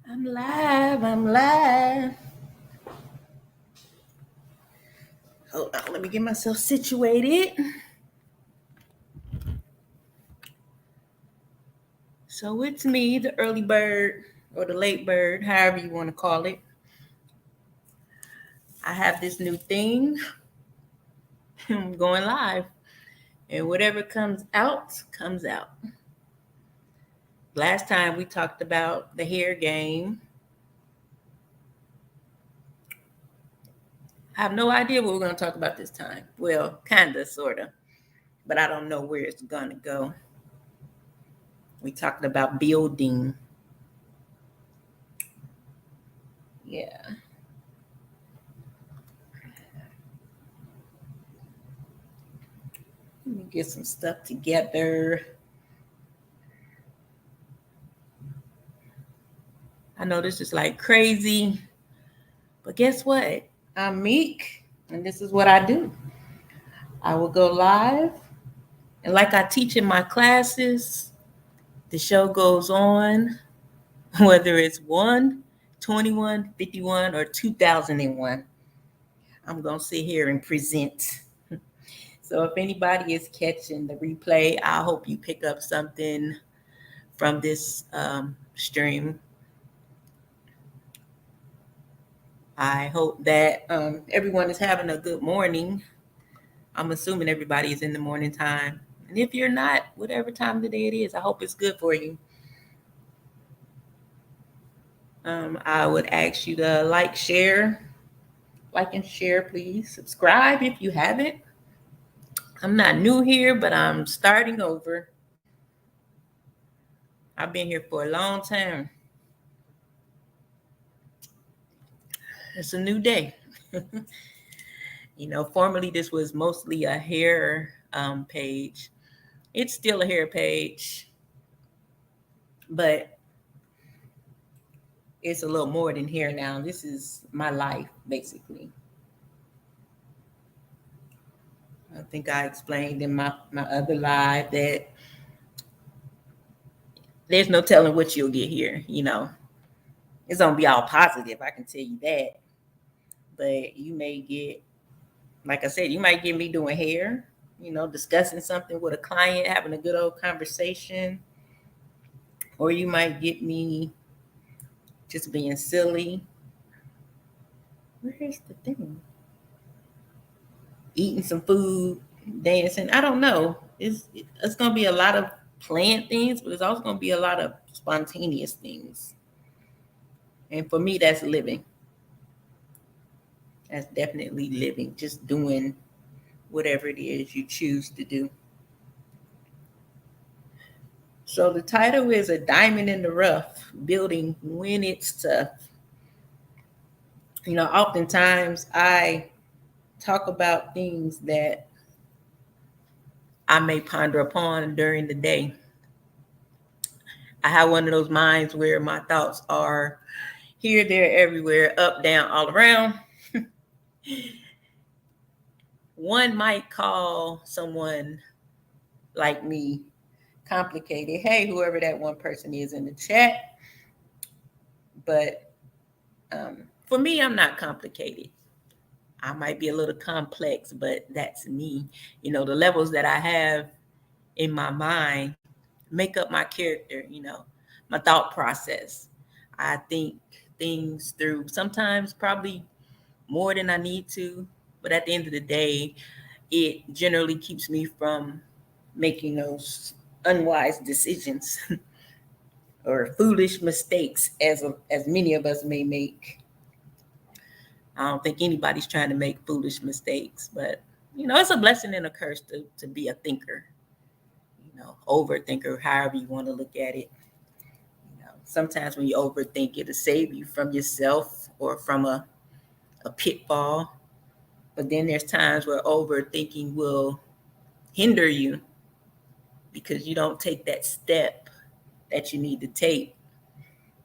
I'm live. I'm live. Hold on. Let me get myself situated. So it's me, the early bird or the late bird, however you want to call it. I have this new thing. I'm going live. And whatever comes out, comes out. Last time we talked about the hair game. I have no idea what we're going to talk about this time. Well, kind of, sort of. But I don't know where it's going to go. We talked about building. Yeah. Let me get some stuff together. I know this is like crazy, but guess what? I'm Meek, and this is what I do. I will go live, and like I teach in my classes, the show goes on, whether it's 1, 21, 51, or 2001. I'm going to sit here and present. So if anybody is catching the replay, I hope you pick up something from this stream. I hope that everyone is having a good morning. I'm assuming everybody is in the morning time. And if you're not, whatever time of the day it is, I hope it's good for you. I would ask you to like and share, please. Subscribe if you haven't. I'm not new here, but I'm starting over. I've been here for a long time. It's a new day. Formerly this was mostly a hair page. It's still a hair page, but it's a little more than hair now. This is my life, basically. I think I explained in my other live that there's no telling what you'll get here, It's going to be all positive, I can tell you that. But you may get, like I said, you might get me doing hair, discussing something with a client, having a good old conversation. Or you might get me just being silly. Where's the thing? Eating some food, dancing. I don't know. It's going to be a lot of planned things, but it's also going to be a lot of spontaneous things. And for me, that's living. That's definitely living, just doing whatever it is you choose to do. So the title is A Diamond in the Rough, Building When It's Tough. Oftentimes I talk about things that I may ponder upon during the day. I have one of those minds where my thoughts are here, there, everywhere, up, down, all around. One might call someone like me complicated. Hey, whoever that one person is in the chat. But for me, I'm not complicated. I might be a little complex, but that's me. The levels that I have in my mind make up my character, my thought process. I think things through, sometimes probably more than I need to, but at the end of the day, it generally keeps me from making those unwise decisions or foolish mistakes as many of us may make. I don't think anybody's trying to make foolish mistakes, but it's a blessing and a curse to be a thinker, overthinker, however you want to look at it. Sometimes when you overthink, it'll save you from yourself or from a pitfall. But then there's times where overthinking will hinder you because you don't take that step that you need to take,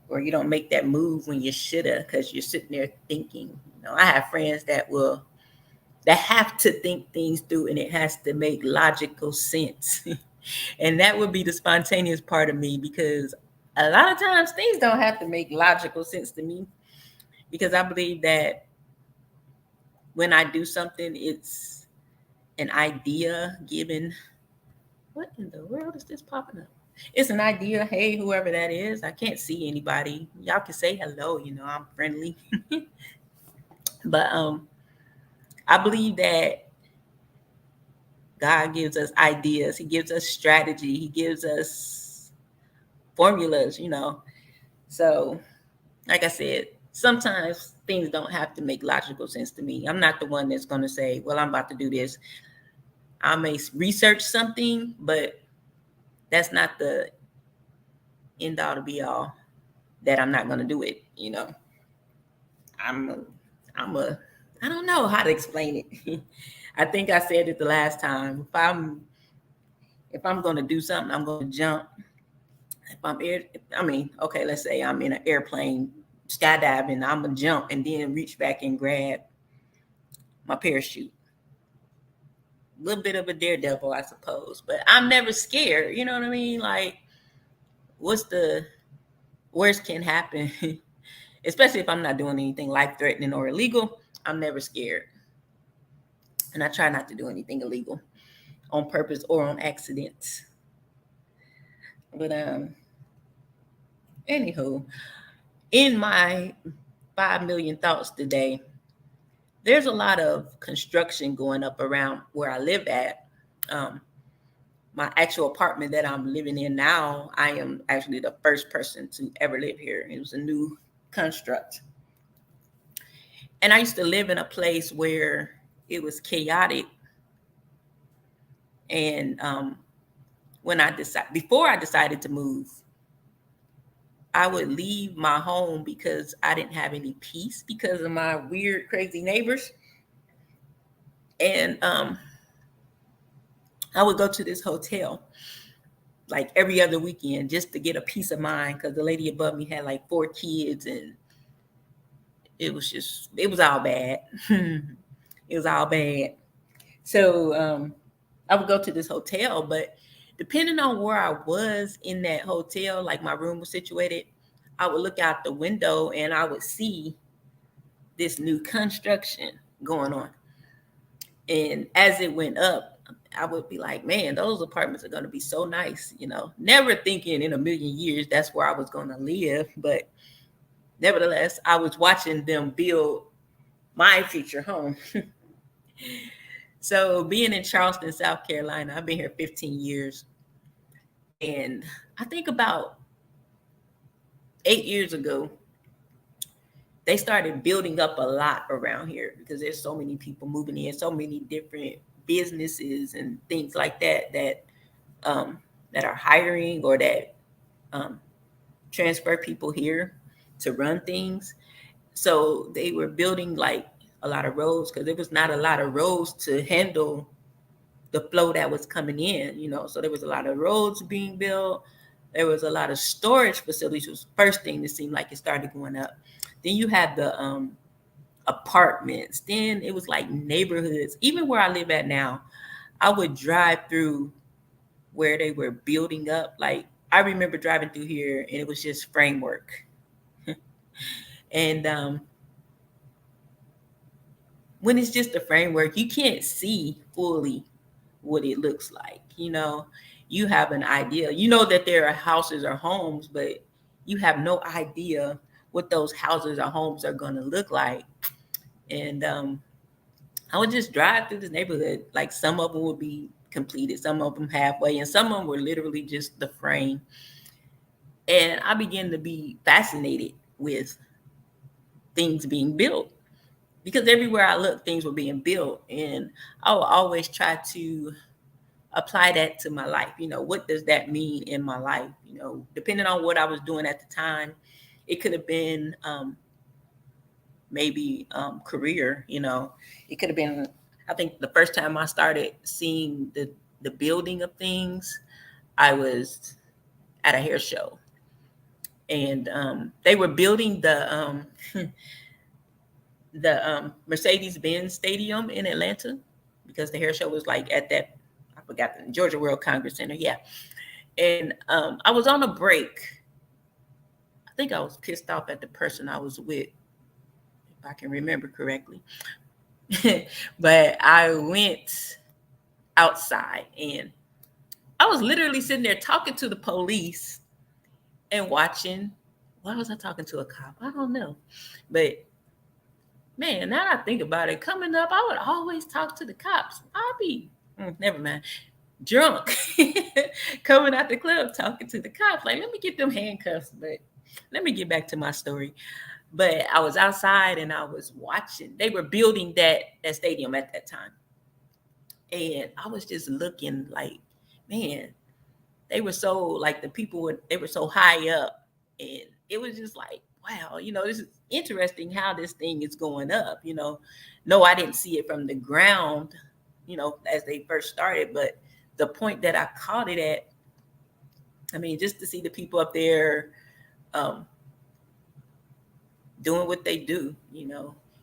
or you don't make that move when you shoulda because you're sitting there thinking. I have friends that have to think things through, and it has to make logical sense. And that would be the spontaneous part of me, because a lot of times things don't have to make logical sense to me, because I believe that when I do something, it's an idea given. What in the world is this popping up? It's an idea. Hey, whoever that is, I can't see anybody. Y'all can say hello. I'm friendly. But I believe that God gives us ideas. He gives us strategy. He gives us formulas. So, like I said, sometimes things don't have to make logical sense to me. I'm not the one that's going to say, well, I'm about to do this. I may research something, but that's not the end all to be all that I'm not going to do it. I don't know how to explain it. I think I said it the last time. If I'm going to do something, I'm going to jump. Okay, let's say I'm in an airplane skydiving, I'm going to jump and then reach back and grab my parachute. A little bit of a daredevil, I suppose, but I'm never scared. You know what I mean? Like, what's the worst can happen? Especially if I'm not doing anything life-threatening or illegal, I'm never scared. And I try not to do anything illegal on purpose or on accident. But anywho, in my 5 million thoughts today, there's a lot of construction going up around where I live at. My actual apartment that I'm living in now, I am actually the first person to ever live here. It was a new construct. And I used to live in a place where it was chaotic. And before I decided to move, I would leave my home because I didn't have any peace because of my weird, crazy neighbors. And I would go to this hotel like every other weekend just to get a peace of mind, because the lady above me had like 4 kids, and it was all bad. It was all bad. So I would go to this hotel, but depending on where I was in that hotel, like my room was situated, I would look out the window and I would see this new construction going on. And as it went up, I would be like, man, those apartments are going to be so nice, never thinking in a million years that's where I was going to live. But nevertheless, I was watching them build my future home. So being in Charleston, South Carolina, I've been here 15 years. And I think about 8 years ago, they started building up a lot around here because there's so many people moving in, so many different businesses and things like that are hiring or that transfer people here to run things. So they were building like a lot of roads because there was not a lot of roads to handle the flow that was coming in, So there was a lot of roads being built. There was a lot of storage facilities. It was the first thing that seemed like it started going up. Then you had the apartments. Then it was like neighborhoods. Even where I live at now, I would drive through where they were building up. Like I remember driving through here and it was just framework. And when it's just a framework, you can't see fully what it looks like. You have an idea. You know that there are houses or homes, but you have no idea what those houses or homes are going to look like. And I would just drive through this neighborhood. Like some of them would be completed, some of them halfway, and some of them were literally just the frame. And I began to be fascinated with things being built because everywhere I looked, things were being built. And I would always try to apply that to my life. What does that mean in my life? Depending on what I was doing at the time, it could have been maybe career, it could have been, I think the first time I started seeing the building of things, I was at a hair show. And they were building the Mercedes-Benz Stadium in Atlanta because the hair show was like at that, I forgot, the Georgia World Congress Center. Yeah. And I was on a break think I was pissed off at the person I was with, if I can remember correctly. But I went outside and I was literally sitting there talking to the police and watching. Why was I talking to a cop? I don't know. But man, now that I think about it, coming up, I would always talk to the cops. I'd be, never mind, drunk, coming out the club talking to the cops. Like, let me get them handcuffs. But let me get back to my story. But I was outside and I was watching. They were building that stadium at that time. And I was just looking like, man, they were so, like, the people, they were so high up. And it was just like, wow, this is interesting how this thing is going up. No, I didn't see it from the ground, as they first started. But the point that I caught it at, I mean, just to see the people up there doing what they do,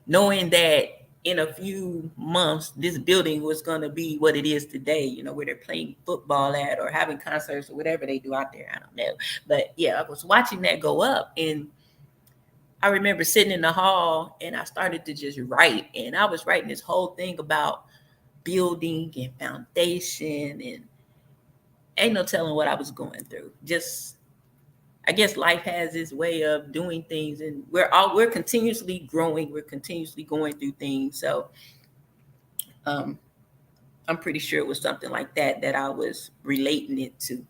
knowing that in a few months, this building was going to be what it is today, where they're playing football at or having concerts or whatever they do out there. I don't know. But yeah, I was watching that go up. And I remember sitting in the hall and I started to just write. And I was writing this whole thing about building and foundation. And ain't no telling what I was going through. Just, I guess life has its way of doing things, and we're continuously growing. We're continuously going through things. So I'm pretty sure it was something like that I was relating it to,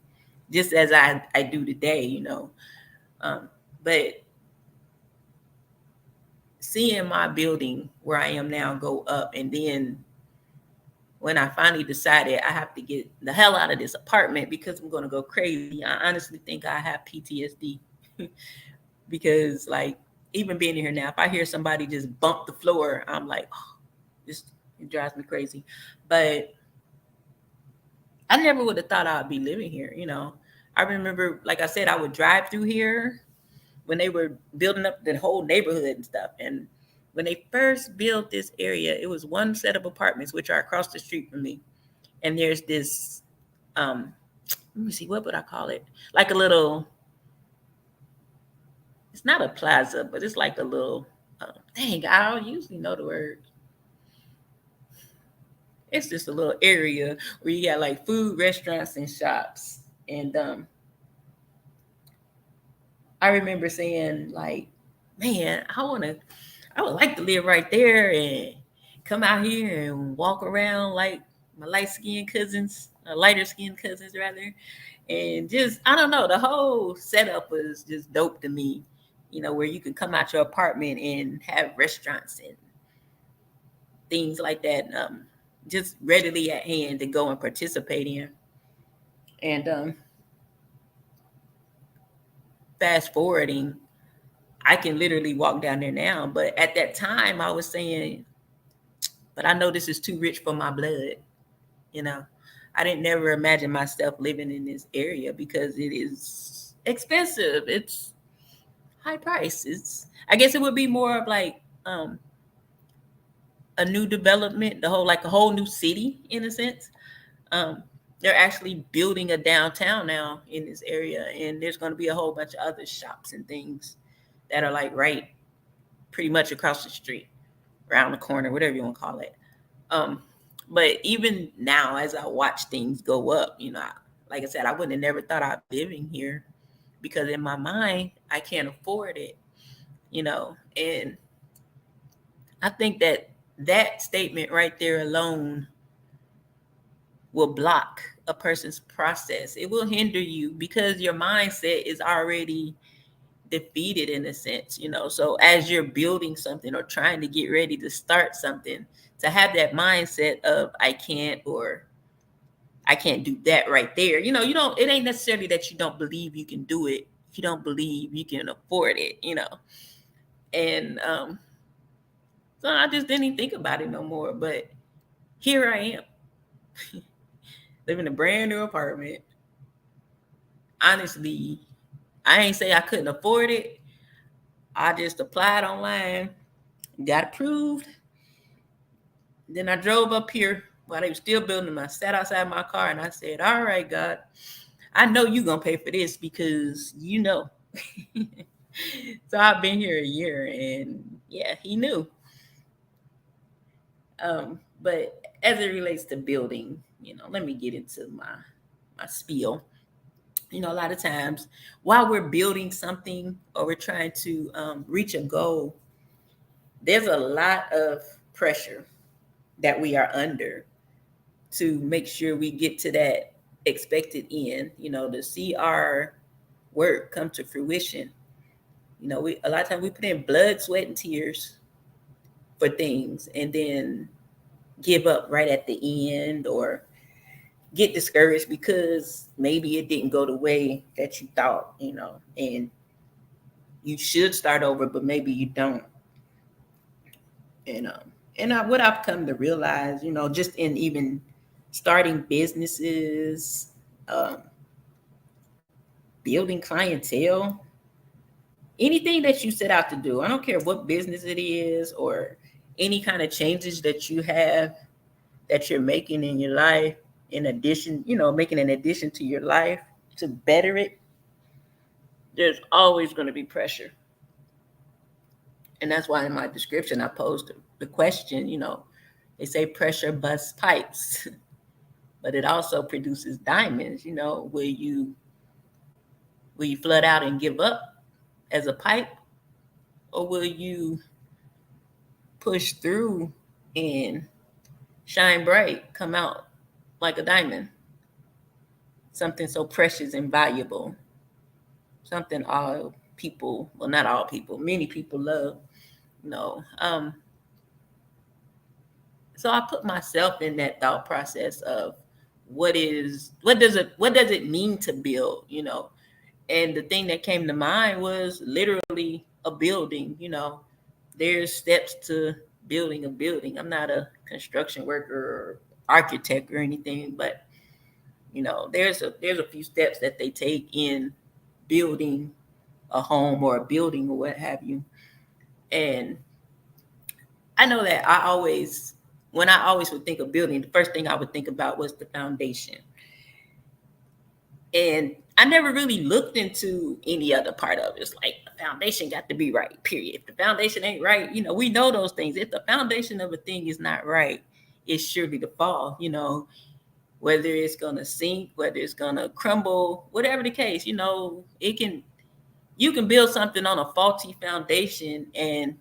just as I do today, but seeing my building where I am now go up, and then when I finally decided I have to get the hell out of this apartment because I'm going to go crazy, I honestly think I have PTSD because, like, even being here now, if I hear somebody just bump the floor, I'm like, oh, it drives me crazy. But I never would have thought I'd be living here. I remember, like I said, I would drive through here when they were building up the whole neighborhood and stuff. And when they first built this area, it was one set of apartments, which are across the street from me. And there's this, let me see, what would I call it? Like a little, it's not a plaza, but it's like a little, dang, I don't usually know the word. It's just a little area where you got like food, restaurants, and shops. And I remember saying, like, man, I would like to live right there and come out here and walk around like my lighter-skinned cousins rather. And just, I don't know, the whole setup was just dope to me, where you can come out your apartment and have restaurants and things like that, just readily at hand to go and participate in. And fast forwarding, I can literally walk down there now. But at that time, I was saying, but I know this is too rich for my blood. I didn't never imagine myself living in this area because it is expensive. It's high price. I guess it would be more of like a new development, a whole new city in a sense. They're actually building a downtown now in this area, and there's going to be a whole bunch of other shops and things that are like right pretty much across the street, around the corner, whatever you want to call it. But even now, as I watch things go up, like I said, I wouldn't have never thought I'd be living here because in my mind, I can't afford it, and I think that statement right there alone will block a person's process. It will hinder you because your mindset is already defeated in a sense, so as you're building something or trying to get ready to start something, to have that mindset of I can't do that right there, it ain't necessarily that you don't believe you can do it, you don't believe you can afford it, and so I just didn't even think about it no more. But here I am living in a brand new apartment. Honestly, I ain't say I couldn't afford it. I just applied online, got approved. Then I drove up here while they were still building them. I sat outside my car and I said, all right, God, I know you're going to pay for this because So I've been here a year, and yeah, he knew. But as it relates to building, let me get into my spiel. A lot of times while we're building something or we're trying to reach a goal, there's a lot of pressure that we are under to make sure we get to that expected end, to see our work come to fruition. We a lot of times we put in blood, sweat, and tears for things and then give up right at the end or get discouraged because maybe it didn't go the way that you thought, and you should start over, but maybe you don't. What I've come to realize, just in even starting businesses, um, building clientele, anything that you set out to do, I don't care what business it is or any kind of changes that you have that you're making in your life, in addition, making an addition to your life to better it, there's always going to be pressure. And that's why in my description, I posed the question, they say pressure busts pipes, but it also produces diamonds. Will you flood out and give up as a pipe, or will you push through and shine bright, come out like a diamond? Something so precious and valuable, something all people, well, not all people, many people love. So I put myself in that thought process of what does it mean to build, and the thing that came to mind was literally a building. There's steps to building a building. I'm not a construction worker or architect or anything, but there's a few steps that they take in building a home or a building or what have you. And I know that when I always would think of building, the first thing I would think about was the foundation. And I never really looked into any other part of it. It's like the foundation got to be right, period. If the foundation ain't right, we know those things. If the foundation of a thing is not right, it's surely to fall, whether it's going to sink, whether it's going to crumble, whatever the case, you can build something on a faulty foundation and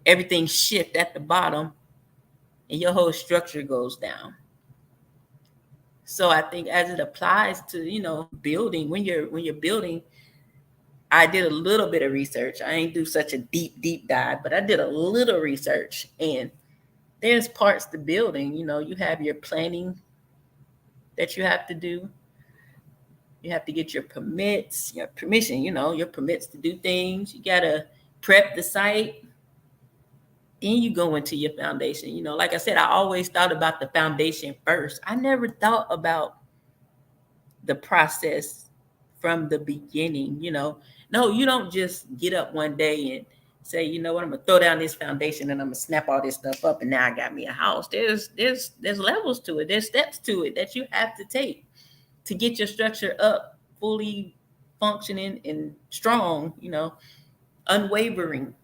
everything shift at the bottom and your whole structure goes down. So I think as it applies to, building, when you're building, I did a little bit of research. I ain't do such a deep dive, but I did a little research, and there's parts to building. You have your planning that you have to do. You have to get your permits, your permission, your permits to do things. You got to prep the site. Then you go into your foundation. Like I said, I always thought about the foundation first. I never thought about the process from the beginning. No, you don't just get up one day and say, you know what, I'm gonna throw down this foundation and I'm gonna snap all this stuff up and now I got me a house. There's levels to it. There's steps to it that you have to take to get your structure up, fully functioning and strong, unwavering.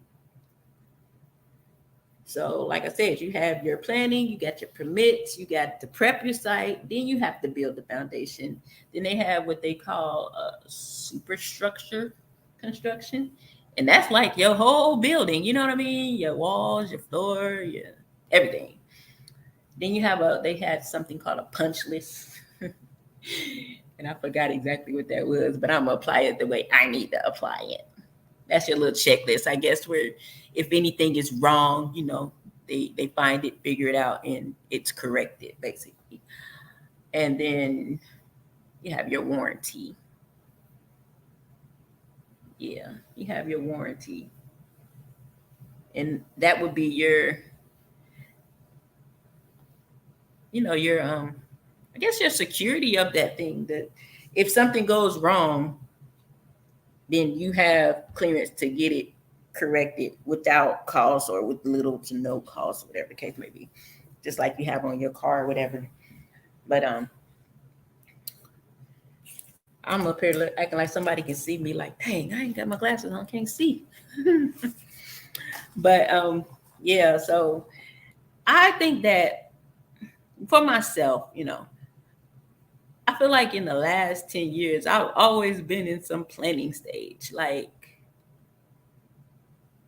So like I said, you have your planning, you got your permits, you got to prep your site, then you have to build the foundation. Then they have what they call superstructure construction. And that's like your whole building, you know what I mean? Your walls, your floor, your everything. Then they had something called a punch list. And I forgot exactly what that was, but I'm gonna apply it the way I need to apply it. That's your little checklist, I guess, where if anything is wrong, they find it, figure it out, and it's corrected, basically. And then you have your warranty. Yeah, you have your warranty. And that would be your I guess your security of that thing, that if something goes wrong, then you have clearance to get it corrected without cost or with little to no cost, whatever the case may be, just like you have on your car or whatever. But I'm up here acting like somebody can see me. Like, dang, I ain't got my glasses on, can't see. But yeah. So I think that for myself, I feel like in the last 10 years, I've always been in some planning stage. Like,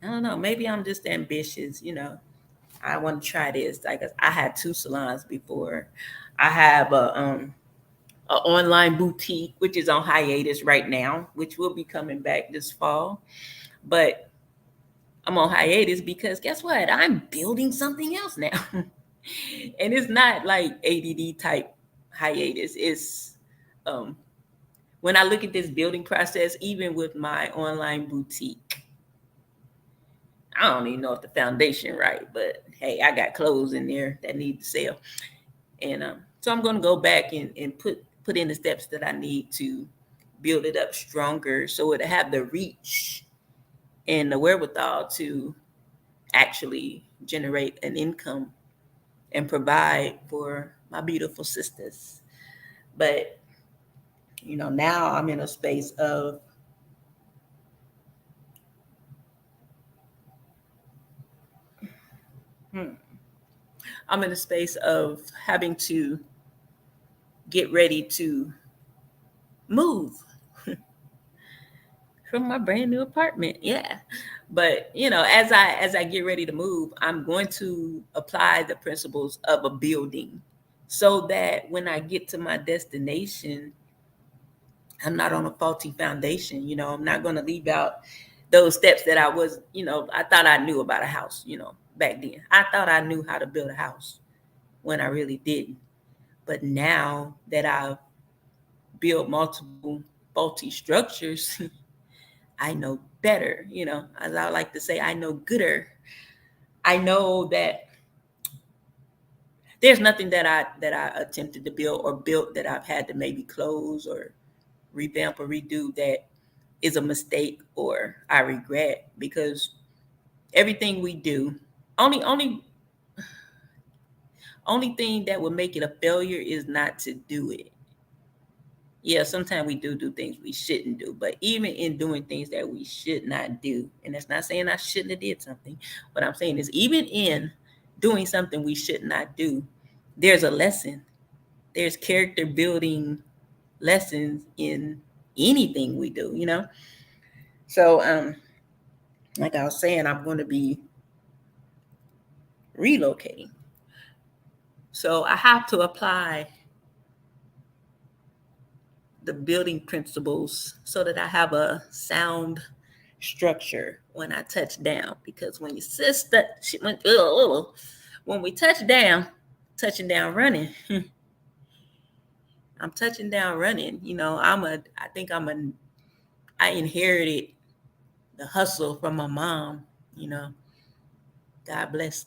I don't know, maybe I'm just ambitious. I want to try this. Like, I had 2 salons before. I have a online boutique, which is on hiatus right now, which will be coming back this fall. But I'm on hiatus because guess what? I'm building something else now. And it's not like ADD type hiatus. It's when I look at this building process, even with my online boutique, I don't even know if the foundation right, but hey, I got clothes in there that need to sell. And so I'm going to go back and put in the steps that I need to build it up stronger so it'll have the reach and the wherewithal to actually generate an income and provide for my beautiful sisters. But, now I'm in a space of I'm in a space of having to get ready to move from my brand new apartment. Yeah. But, as I get ready to move, I'm going to apply the principles of a building so that when I get to my destination, I'm not on a faulty foundation. I'm not going to leave out those steps that I thought I knew about a house, back then. I thought I knew how to build a house when I really didn't. But now that I've built multiple faulty structures, I know better. As I like to say, I know gooder. I know that there's nothing that I attempted to build or built that I've had to maybe close or revamp or redo that is a mistake or I regret, because everything we do, only thing that would make it a failure is not to do it. Yeah, sometimes we do things we shouldn't do, but even in doing things that we should not do, and that's not saying I shouldn't have did something. What I'm saying is, even in doing something we should not do, there's a lesson. There's character building lessons in anything we do. So like I was saying, I'm going to be relocating. So I have to apply the building principles so that I have a sound structure when I touch down. Because when your sister, when we touch down, touching down running, I'm touching down running. I inherited the hustle from my mom. God bless,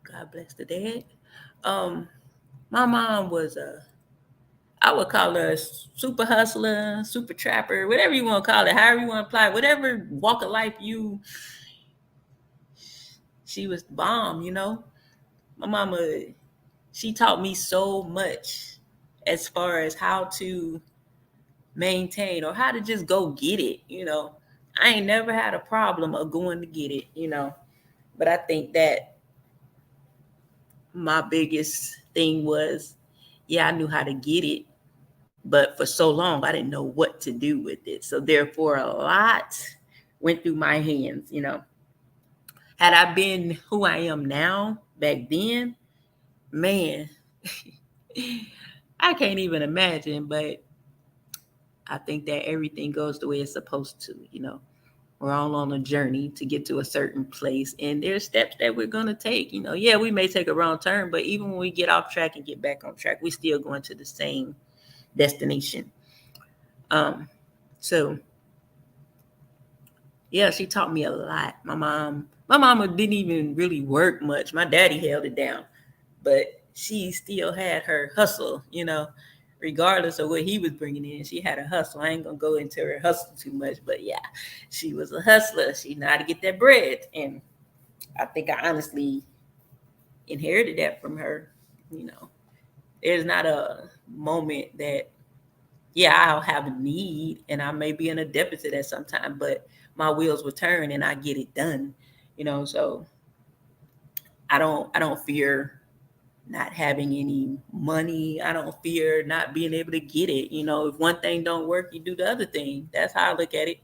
God bless the dead. My mom was I would call her a super hustler, super trapper, whatever you want to call it, however you want to apply it, whatever walk of life she was the bomb. My mama, she taught me so much as far as how to maintain or how to just go get it. I ain't never had a problem of going to get it. But I think that my biggest thing was, yeah, I knew how to get it, but for so long I didn't know what to do with it. So therefore a lot went through my hands. Had I been who I am now back then, man, I can't even imagine. But I think that everything goes the way it's supposed to. We're all on a journey to get to a certain place, and there's steps that we're going to take. Yeah, we may take a wrong turn, but even when we get off track and get back on track, we still going to the same destination. So yeah, she taught me a lot. My mama didn't even really work much. My daddy held it down, but she still had her hustle. Regardless of what he was bringing in, she had a hustle. I ain't gonna go into her hustle too much, but yeah, she was a hustler. She knew how to get that bread, and I think I honestly inherited that from her. There's not a moment that yeah, I'll have a need and I may be in a deficit at some time, but my wheels will turn and I get it done, so I don't fear not having any money. I don't fear not being able to get it. If one thing don't work, you do the other thing. That's how I look at it.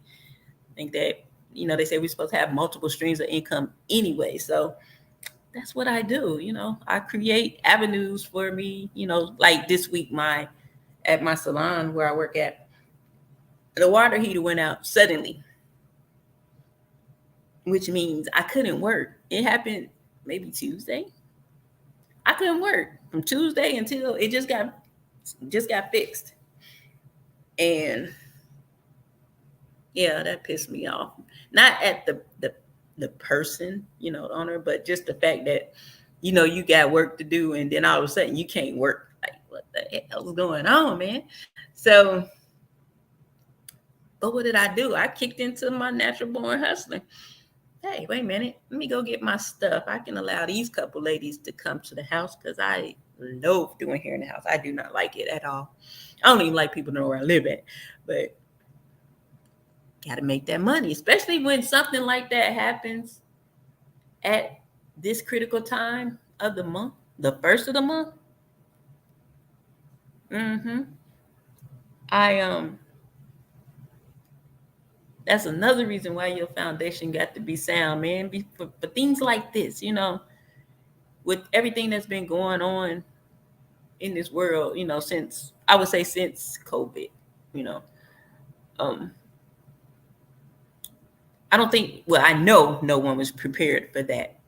I think that, they say we're supposed to have multiple streams of income anyway. So that's what I do. I create avenues for me, like this week, at my salon where I work at, the water heater went out suddenly, which means I couldn't work. It happened maybe Tuesday. I couldn't work from Tuesday until it just got fixed. And yeah, that pissed me off. Not at the person, the owner, but just the fact that, you got work to do and then all of a sudden you can't work. Like, what the hell is going on, man? So, but what did I do? I kicked into my natural born hustler. Hey, wait a minute. Let me go get my stuff. I can allow these couple ladies to come to the house because I love doing hair in the house. I do not like it at all. I don't even like people to know where I live at. But got to make that money, especially when something like that happens at this critical time of the month, the first of the month. That's another reason why your foundation got to be sound, man. For things like this, with everything that's been going on in this world, since COVID, I don't think, well, I know no one was prepared for that.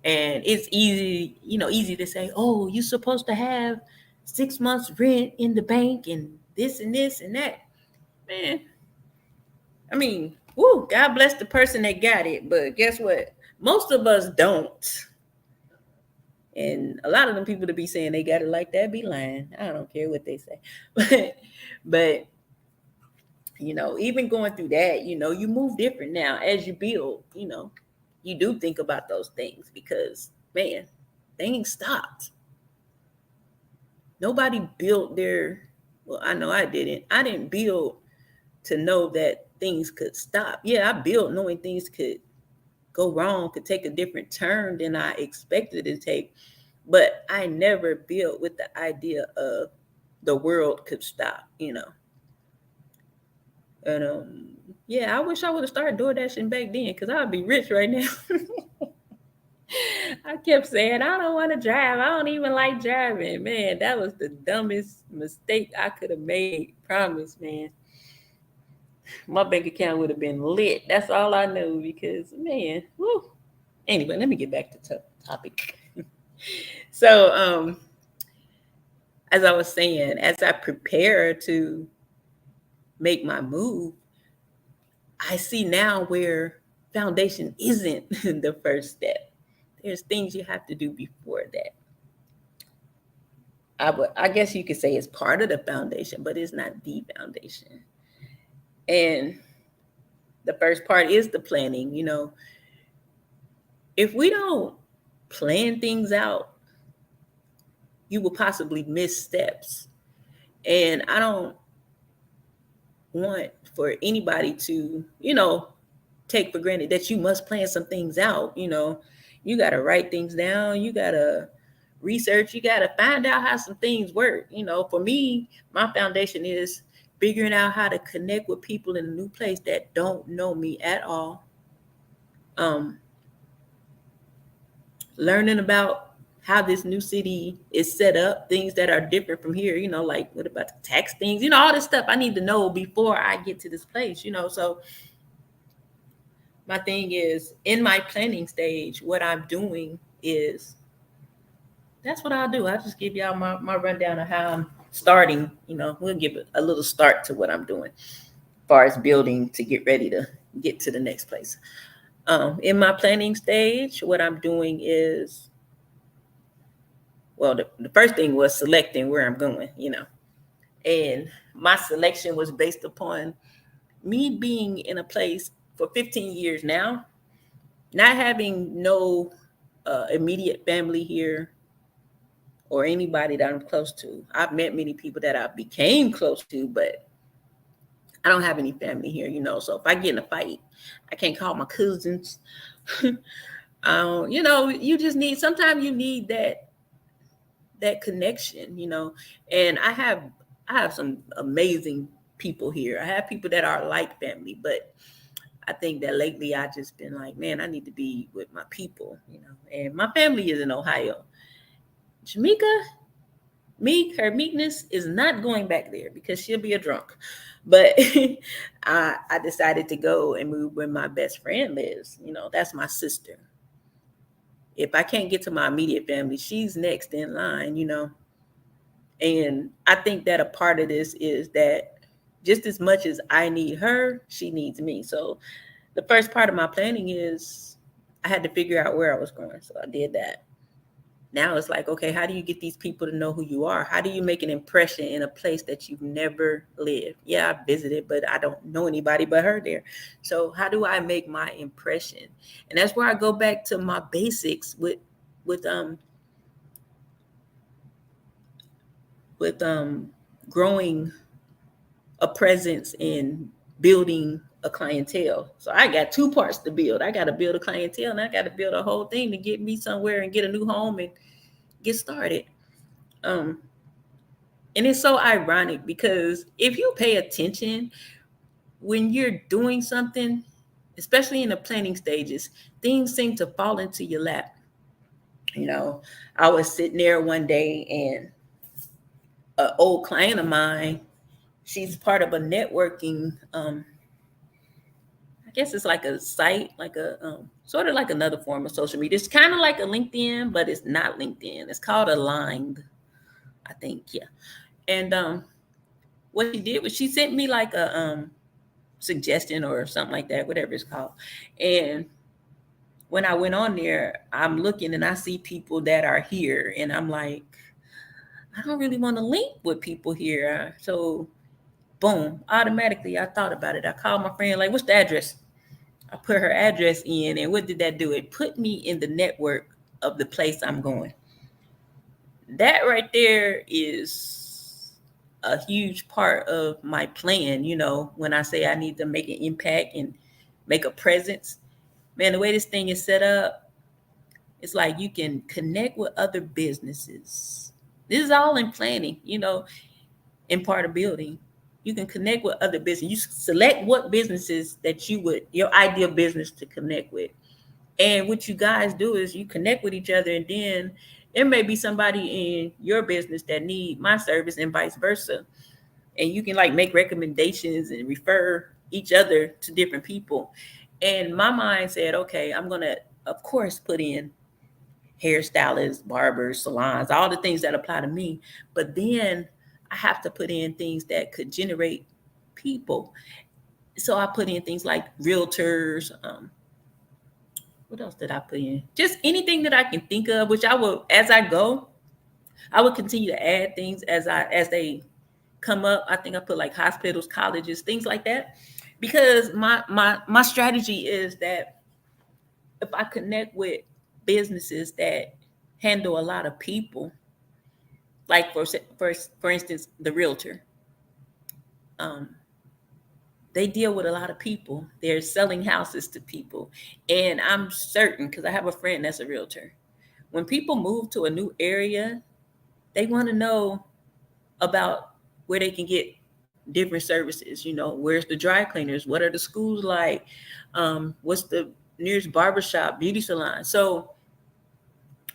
And it's easy to say, oh, you're supposed to have 6 months rent in the bank and this and this and that. Man, I mean, woo, God bless the person that got it. But guess what? Most of us don't. And a lot of them people to be saying they got it like that be lying. I don't care what they say. But even going through that, you move different now as you build, you do think about those things because, man, things stopped. Nobody built well, I know I didn't. I didn't build to know that things could stop. Yeah, I built knowing things could go wrong, could take a different turn than I expected it to take. But I never built with the idea of the world could stop, And yeah, I wish I would have started DoorDashing back then because I'd be rich right now. I kept saying, I don't want to drive. I don't even like driving. Man, that was the dumbest mistake I could have made. Promise, man. My bank account would have been lit. That's all I know because, man, whoo. Anyway, let me get back to topic. So, as I was saying, as I prepare to make my move, I see now where foundation isn't the first step. There's things you have to do before that. I guess you could say it's part of the foundation, but it's not the foundation. And the first part is the planning. If we don't plan things out, you will possibly miss steps. And I don't want for anybody to, take for granted that you must plan some things out. You got to write things down. You got to research. You got to find out how some things work. For me, my foundation is figuring out how to connect with people in a new place that don't know me at all. Learning about how this new city is set up, things that are different from here, like what about the tax things, all this stuff I need to know before I get to this place, So my thing is, in my planning stage, what I'm doing is, that's what I'll do. I'll just give y'all my rundown of how I'm starting. We'll give a little start to what I'm doing as far as building to get ready to get to the next place. In my planning stage, what I'm doing is, well, the first thing was selecting where I'm going, and my selection was based upon me being in a place for 15 years now, not having no immediate family here, or anybody that I'm close to. I've met many people that I became close to, but I don't have any family here, you know. So if I get in a fight, I can't call my cousins. You know, you just need, sometimes you need that connection, you know. And I have some amazing people here. I have people that are like family, but I think that lately I just been like, man, I need to be with my people, you know. And my family is in Ohio. Jamaica, hermeekness is not going back there because she'll be a drunk. But I decided to go and move where my best friend lives. You know, that's my sister. If I can't get to my immediate family, she's next in line, you know. And I think that a part of this is that just as much as I need her, she needs me. So the first part of my planning is I had to figure out where I was going. So I did that. Now it's like, okay, how do you get these people to know who you are? How do you make an impression in a place that you've never lived? Yeah, I visited, but I don't know anybody but her there. So how do I make my impression? And that's where I go back to my basics with growing a presence in building a clientele. So I got two parts to build. I got to build a clientele, and I got to build a whole thing to get me somewhere and get a new home and get started. And it's so ironic because if you pay attention when you're doing something, especially in the planning stages, things seem to fall into your lap. You know, I was sitting there one day and an old client of mine, she's part of a networking, I guess it's like a site, like a sort of like another form of social media. It's kind of like a LinkedIn, but it's not LinkedIn. It's called Aligned, I think. Yeah. And what she did was she sent me like a suggestion or something like that, whatever it's called. And when I went on there, I'm looking and I see people that are here, and I'm like, I don't really want to link with people here. So boom, automatically I thought about it. I called my friend, like, what's the address? I put her address in, and what did that do? It put me in the network of the place I'm going. That right there is a huge part of my plan. You know, when I say I need to make an impact and make a presence, man, the way this thing is set up, it's like you can connect with other businesses. This is all in planning, you know, in part of building. You can connect with other businesses. You select what businesses that you would, your ideal business to connect with. And what you guys do is you connect with each other, and then there may be somebody in your business that need my service and vice versa. And you can like make recommendations and refer each other to different people. And my mind said, okay, I'm going to, of course, put in hairstylists, barbers, salons, all the things that apply to me. But then I have to put in things that could generate people. So I put in things like realtors. What else did I put in? Just anything that I can think of, which I will, as I go, I will continue to add things as they come up. I think I put like hospitals, colleges, things like that. Because my strategy is that if I connect with businesses that handle a lot of people, like for instance, the realtor, they deal with a lot of people. They're selling houses to people, and I'm certain because I have a friend that's a realtor. When people move to a new area, they want to know about where they can get different services. You know, where's the dry cleaners? What are the schools like? What's the nearest barbershop, beauty salon? So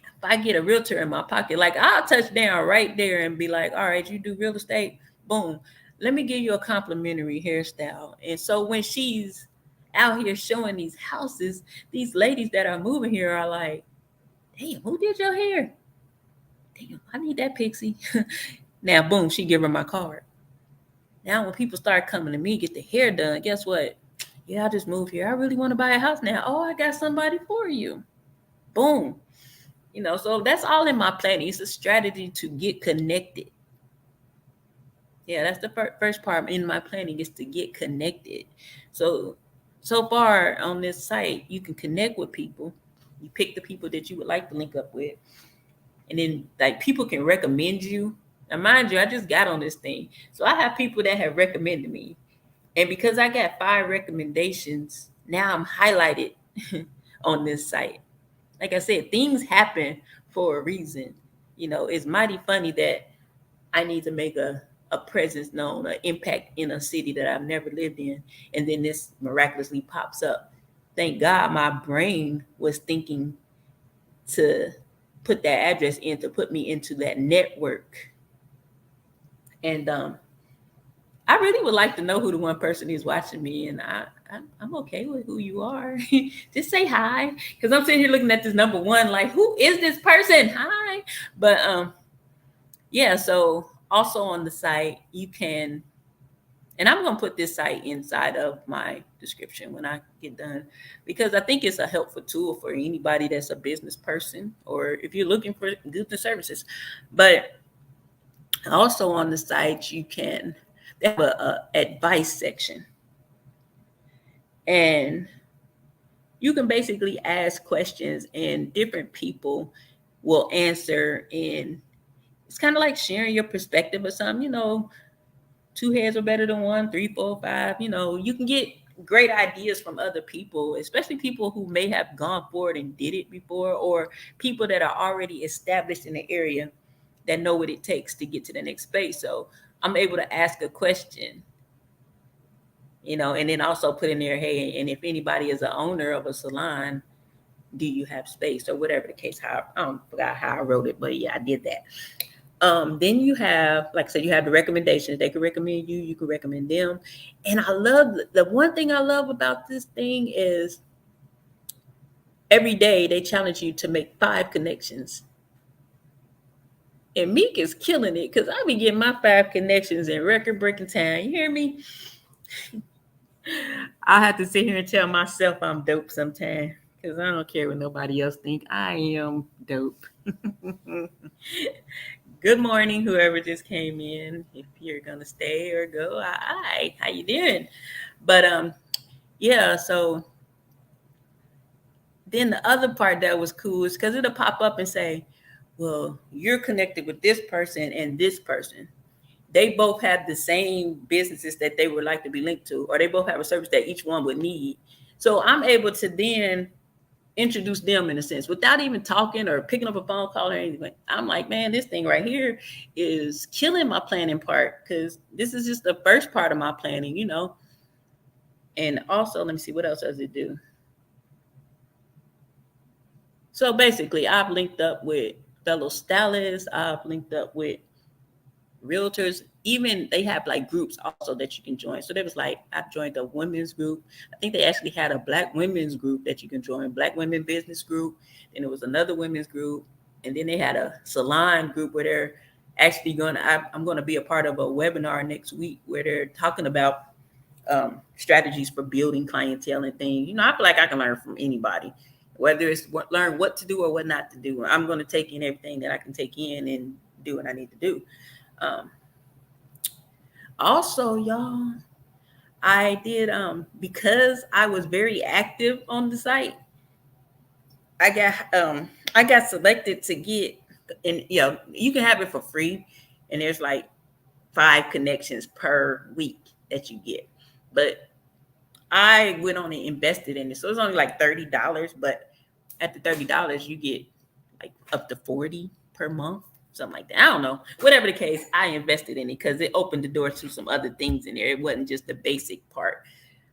if I get a realtor in my pocket, like I'll touch down right there and be like, all right, you do real estate? Boom. Let me give you a complimentary hairstyle. And so when she's out here showing these houses, these ladies that are moving here are like, damn, who did your hair? Damn, I need that pixie. Now, boom, she give her my card. Now when people start coming to me, get the hair done, guess what? Yeah, I just moved here. I really want to buy a house now. Oh, I got somebody for you. Boom. You know, so that's all in my planning. It's a strategy to get connected. Yeah, that's the first part in my planning is to get connected. So far on this site, you can connect with people. You pick the people that you would like to link up with. And then like people can recommend you. Now, mind you, I just got on this thing. So I have people that have recommended me. And because I got 5 recommendations, now I'm highlighted on this site. Like I said, things happen for a reason. It's mighty funny that I need to make a presence known, an impact in a city that I've never lived in. And then this miraculously pops up. Thank God my brain was thinking to put that address in to put me into that network. And I really would like to know who the one person is watching me, and I'm okay with who you are. Just say hi, because I'm sitting here looking at this number 1, like, who is this person? Hi. But yeah. So also on the site, you can, and I'm going to put this site inside of my description when I get done, because I think it's a helpful tool for anybody that's a business person, or if you're looking for goods and services. But also on the site, they have a advice section, and you can basically ask questions and different people will answer. And it's kind of like sharing your perspective or something. 2 heads are better than 1, 3, 4, 5. You can get great ideas from other people, especially people who may have gone forward and did it before, or people that are already established in the area that know what it takes to get to the next space. So I'm able to ask a question, and then also put in there, hey, and if anybody is an owner of a salon, do you have space, or whatever the case. I forgot how I wrote it, but yeah, I did that. Then you have, like I said, you have the recommendations. They can recommend you, you can recommend them. And I love, the one thing I love about this thing is every day they challenge you to make 5 connections. And Meek is killing it, because I be getting my 5 connections in record-breaking time. You hear me? I have to sit here and tell myself I'm dope sometimes, because I don't care what nobody else think. I am dope. Good morning, whoever just came in. If you're gonna stay or go, hi, how you doing? But yeah. So then the other part that was cool is because it'll pop up and say, well, you're connected with this person and this person. They both have the same businesses that they would like to be linked to, or they both have a service that each one would need. So I'm able to then introduce them in a sense without even talking or picking up a phone call or anything. I'm like, man, this thing right here is killing my planning part, because this is just the first part of my planning. And also, let me see, what else does it do? So basically, I've linked up with fellow stylists. I've linked up with realtors. Even they have like groups also that you can join. So there was like, I joined a women's group. I think they actually had a Black women's group that you can join, Black women business group. And it was another women's group. And then they had a salon group where they're actually I'm going to be a part of a webinar next week where they're talking about strategies for building clientele and things. I feel like I can learn from anybody, whether it's learn what to do or what not to do. I'm going to take in everything that I can take in and do what I need to do. Also, y'all, I did because I was very active on the site. I got selected to get, and you can have it for free, and there's like 5 connections per week that you get. But I went on and invested in it, so it's only like $30. But at the $30, you get like up to 40 per month. Something like that. I don't know. Whatever the case, I invested in it because it opened the door to some other things in there. It wasn't just the basic part.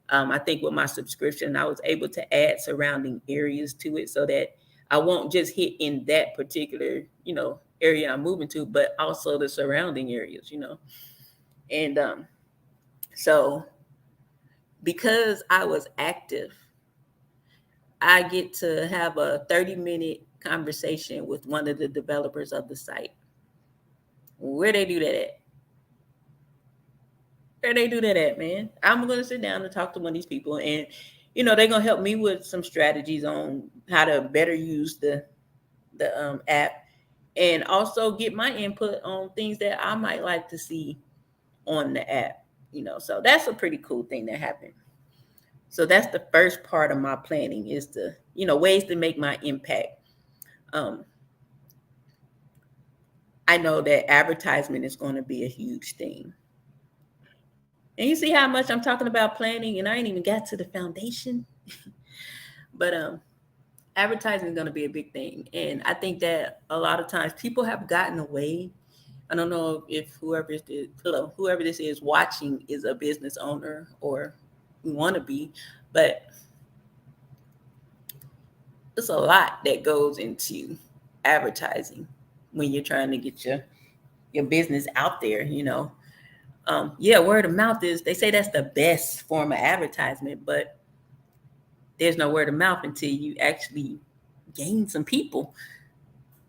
I think with my subscription, I was able to add surrounding areas to it so that I won't just hit in that particular, area I'm moving to, but also the surrounding areas, And so because I was active, I get to have a 30-minute conversation with one of the developers of the site. Where they do that at? Where they do that at, man? I'm going to sit down and talk to one of these people, and, they're going to help me with some strategies on how to better use the app, and also get my input on things that I might like to see on the app, So that's a pretty cool thing that happened. So that's the first part of my planning, is to, ways to make my impact. I know that advertisement is going to be a huge thing. And you see how much I'm talking about planning, and I ain't even got to the foundation. But advertising is going to be a big thing. And I think that a lot of times people have gotten away. I don't know if whoever this is watching is a business owner or we want to be, but it's a lot that goes into advertising when you're trying to get your business out there, you know. Yeah, word of mouth is, they say that's the best form of advertisement, but there's no word of mouth until you actually gain some people.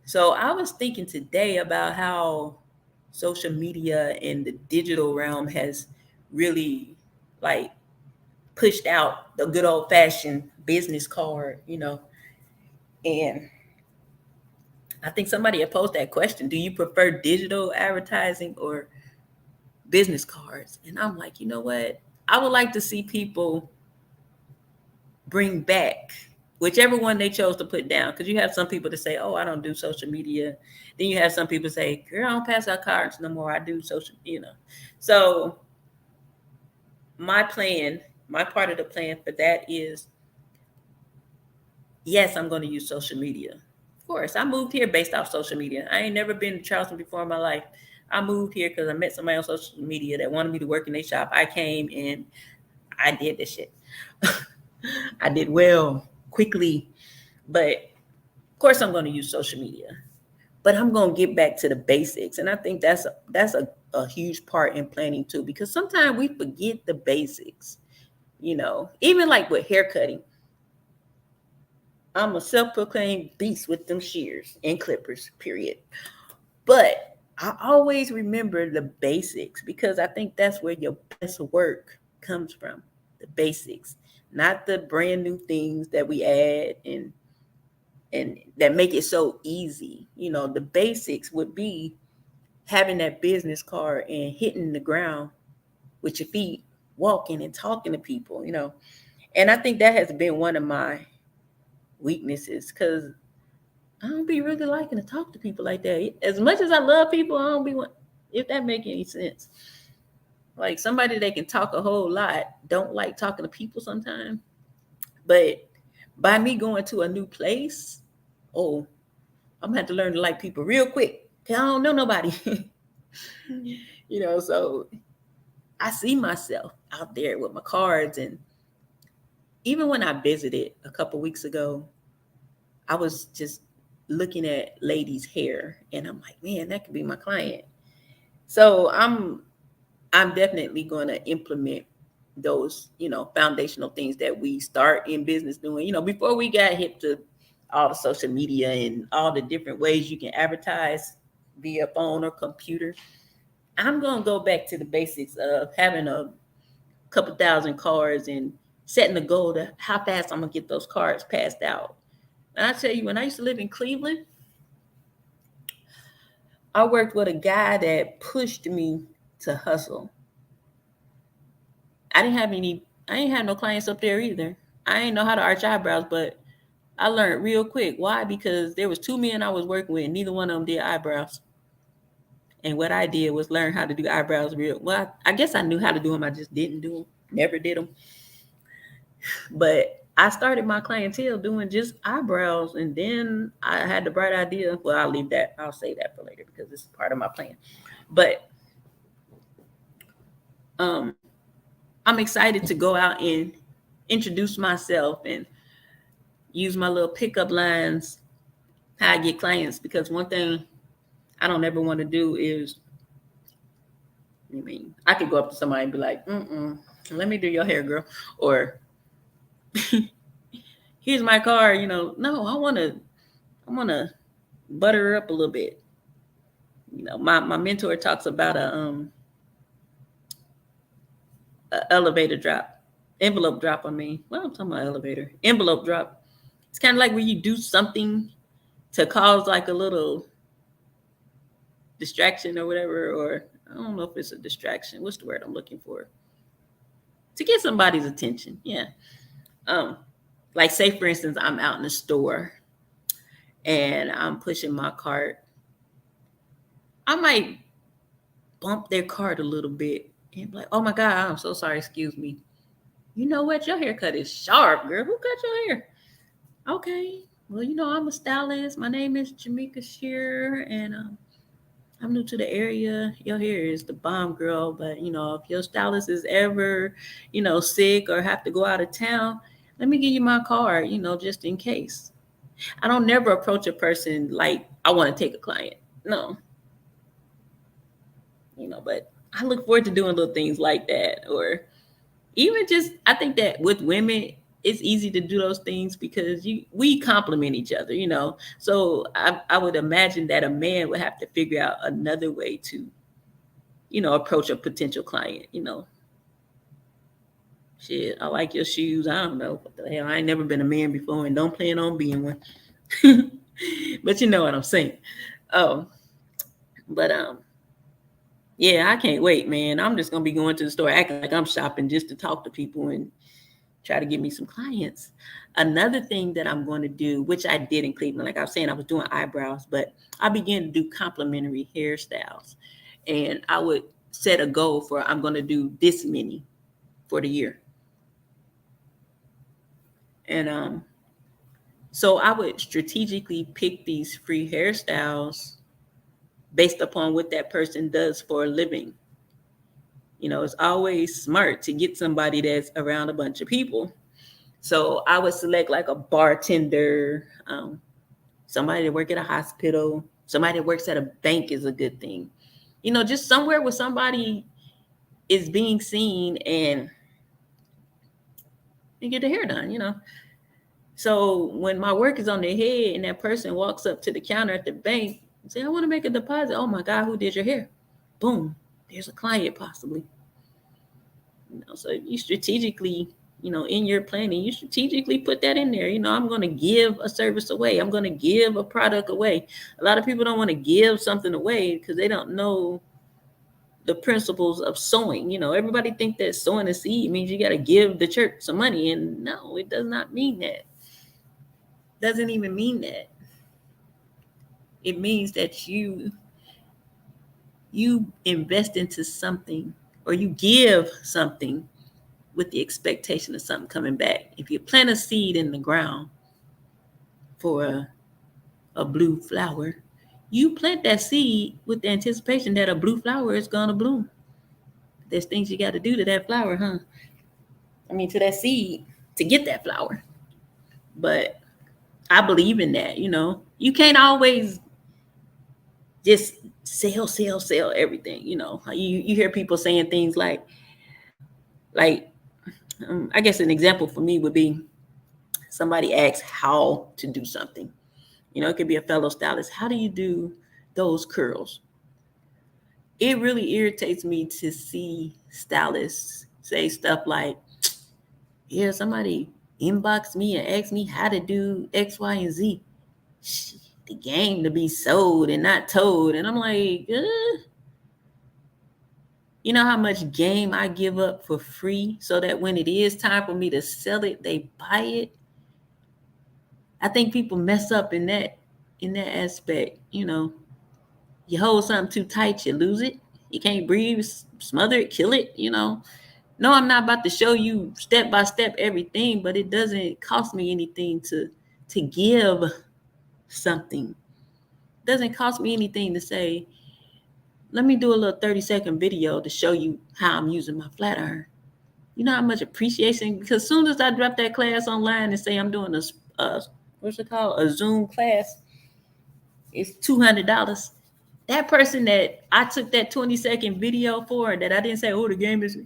So I was thinking today about how social media and the digital realm has really like pushed out the good old fashioned business card, you know. And I think somebody had posed that question: do you prefer digital advertising or business cards? And I'm like, you know what? I would like to see people bring back whichever one they chose to put down. Because you have some people that say, oh, I don't do social media. Then you have some people say, girl, I don't pass out cards no more. I do social, you know. So my part of the plan for that is, yes, I'm going to use social media. Of course, I moved here based off social media. I ain't never been to Charleston before in my life. I moved here because I met somebody on social media that wanted me to work in their shop. I came and I did this shit. I did well, quickly. But of course, I'm going to use social media. But I'm going to get back to the basics. And I think that's a huge part in planning too, because sometimes we forget the basics, you know, even like with hair cutting. I'm a self-proclaimed beast with them shears and clippers, period. But I always remember the basics, because I think that's where your best work comes from, the basics, not the brand new things that we add and that make it so easy. You know, the basics would be having that business card and hitting the ground with your feet, walking and talking to people, you know. And I think that has been one of my weaknesses, because I don't be really liking to talk to people like that. As much as I love people, I don't be want, if that make any sense. Like somebody that can talk a whole lot, don't like talking to people sometimes. But by me going to a new place, oh, I'm gonna have to learn to like people real quick, because I don't know nobody. You know, so I see myself out there with my cards. And even when I visited a couple weeks ago, I was just looking at ladies' hair and I'm like, man, that could be my client. So I'm definitely going to implement those, you know, foundational things that we start in business doing, you know, before we got hip to all the social media and all the different ways you can advertise via phone or computer. I'm going to go back to the basics of having a couple thousand cards and setting the goal to how fast I'm going to get those cards passed out. And I tell you, when I used to live in Cleveland, I worked with a guy that pushed me to hustle. I ain't have no clients up there either. I ain't know how to arch eyebrows, but I learned real quick. Why? Because there was two men I was working with, and neither one of them did eyebrows. And what I did was learn how to do eyebrows real well. I guess I knew how to do them. I just didn't do them. Never did them. But I started my clientele doing just eyebrows, and then I had the bright idea. Well, I'll leave that. I'll say that for later because it's part of my plan. But I'm excited to go out and introduce myself and use my little pickup lines, how I get clients. Because one thing I don't ever want to do is, I could go up to somebody and be like, let me do your hair, girl. Or here's my car, you know. No, I want to butter her up a little bit. You know, my mentor talks about a elevator drop, envelope drop. Well, I'm talking about elevator, envelope drop. It's kind of like when you do something to cause like a little distraction or whatever, or I don't know if it's a distraction. What's the word I'm looking for? To get somebody's attention. Yeah. Like say for instance, I'm out in the store and I'm pushing my cart I might bump their cart a little bit and be like, oh my God, I'm so sorry, excuse me. You know what? Your haircut is sharp, girl. Who cut your hair? Okay. Well, I'm a stylist. My name is Jamaica Shear, and I'm new to the area. Your hair is the bomb, girl. But if your stylist is ever, sick or have to go out of town, let me give you my card, just in case. I don't never approach a person like I want to take a client. No. But I look forward to doing little things like that. Or even just, I think that with women, it's easy to do those things because we complement each other, So I would imagine that a man would have to figure out another way to, approach a potential client, Shit, I like your shoes. I don't know what the hell. I ain't never been a man before and don't plan on being one. But you know what I'm saying. But yeah, I can't wait, man. I'm just gonna be going to the store acting like I'm shopping just to talk to people and try to get me some clients. Another thing that I'm going to do, which I did in Cleveland, like I was saying, I was doing eyebrows, but I began to do complimentary hairstyles. And I would set a goal for I'm going to do this many for the year. And so I would strategically pick these free hairstyles based upon what that person does for a living. It's always smart to get somebody that's around a bunch of people. So I would select like a bartender, somebody that work at a hospital, somebody that works at a bank is a good thing. Just somewhere where somebody is being seen and get their hair done, So when my work is on their head and that person walks up to the counter at the bank and say, I want to make a deposit. Oh my God, who did your hair? Boom, there's a client possibly. So you strategically, in your planning, you strategically put that in there. I'm going to give a service away. I'm going to give a product away. A lot of people don't want to give something away because they don't know the principles of sowing. Everybody think that sowing a seed means you got to give the church some money. And no, it does not mean that. Doesn't even mean that. It means that you invest into something or you give something with the expectation of something coming back. If you plant a seed in the ground for a blue flower, you plant that seed with the anticipation that a blue flower is going to bloom. There's things you got to do to that flower, huh? To that seed to get that flower. But I believe in that, You can't always just sell everything, You hear people saying things like I guess an example for me would be somebody asks how to do something. It could be a fellow stylist. How do you do those curls? It really irritates me to see stylists say stuff like, yeah, somebody inboxed me and asked me how to do X, Y, and Z. The game to be sold and not told. And I'm like, You know how much game I give up for free so that when it is time for me to sell it, they buy it? I think people mess up in that aspect. You hold something too tight, you lose it. You can't breathe, smother it, kill it, No, I'm not about to show you step by step everything, but it doesn't cost me anything to give something. It doesn't cost me anything to say, let me do a little 30-second video to show you how I'm using my flat iron. You know how much appreciation, because as soon as I drop that class online and say I'm doing a what's it called? A Zoom class, it's $200. That person that I took that 20-second video for, that I didn't say, oh, the game is,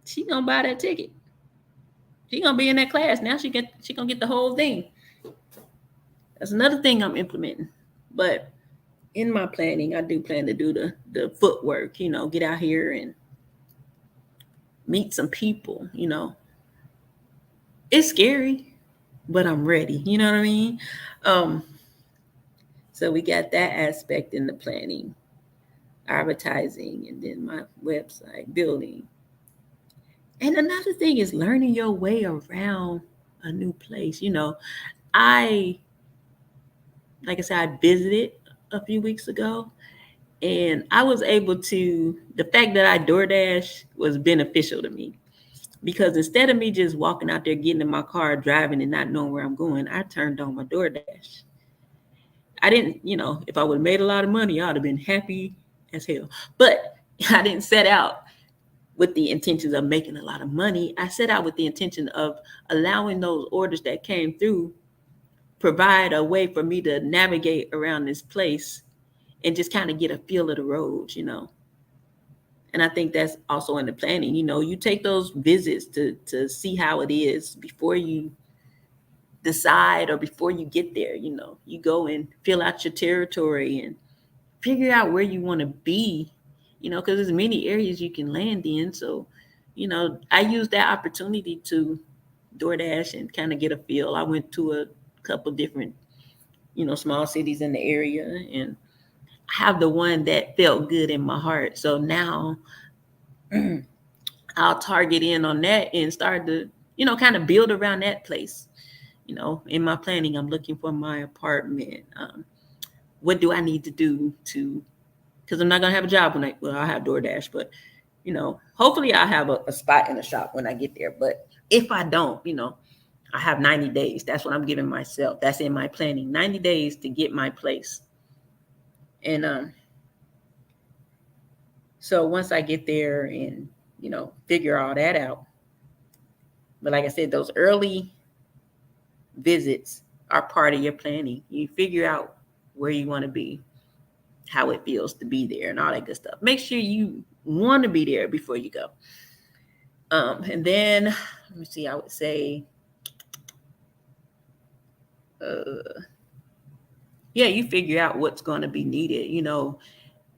she gonna buy that ticket. She gonna be in that class. Now she gonna get the whole thing. That's another thing I'm implementing. But in my planning, I do plan to do the footwork, get out here and meet some people, It's scary, but I'm ready. You know what I mean? So we got that aspect in the planning, advertising, and then my website building. And another thing is learning your way around a new place. Like I said, I visited a few weeks ago. And I was able to, the fact that I DoorDash was beneficial to me, because instead of me just walking out there, getting in my car, driving and not knowing where I'm going, I turned on my DoorDash. I didn't, if I would have made a lot of money, I would have been happy as hell. But I didn't set out with the intentions of making a lot of money. I set out with the intention of allowing those orders that came through provide a way for me to navigate around this place and just kind of get a feel of the roads. And I think that's also in the planning. You take those visits to see how it is before you decide or before you get there. You go and fill out your territory and figure out where you want to be, because there's many areas you can land in. So, I use that opportunity to DoorDash and kind of get a feel. I went to a couple different, small cities in the area, and I have the one that felt good in my heart. So now I'll target in on that and start to, kind of build around that place. In my planning, I'm looking for my apartment. What do I need to do because I'm not going to have a job I'll have DoorDash, but, hopefully I'll have a spot in the shop when I get there. But if I don't, I have 90 days. That's what I'm giving myself. That's in my planning, 90 days to get my place. And so once I get there and, figure all that out. But like I said, those early visits are part of your planning. You figure out where you want to be, how it feels to be there, and all that good stuff. Make sure you want to be there before you go. And then, let me see, I would say, you figure out what's going to be needed.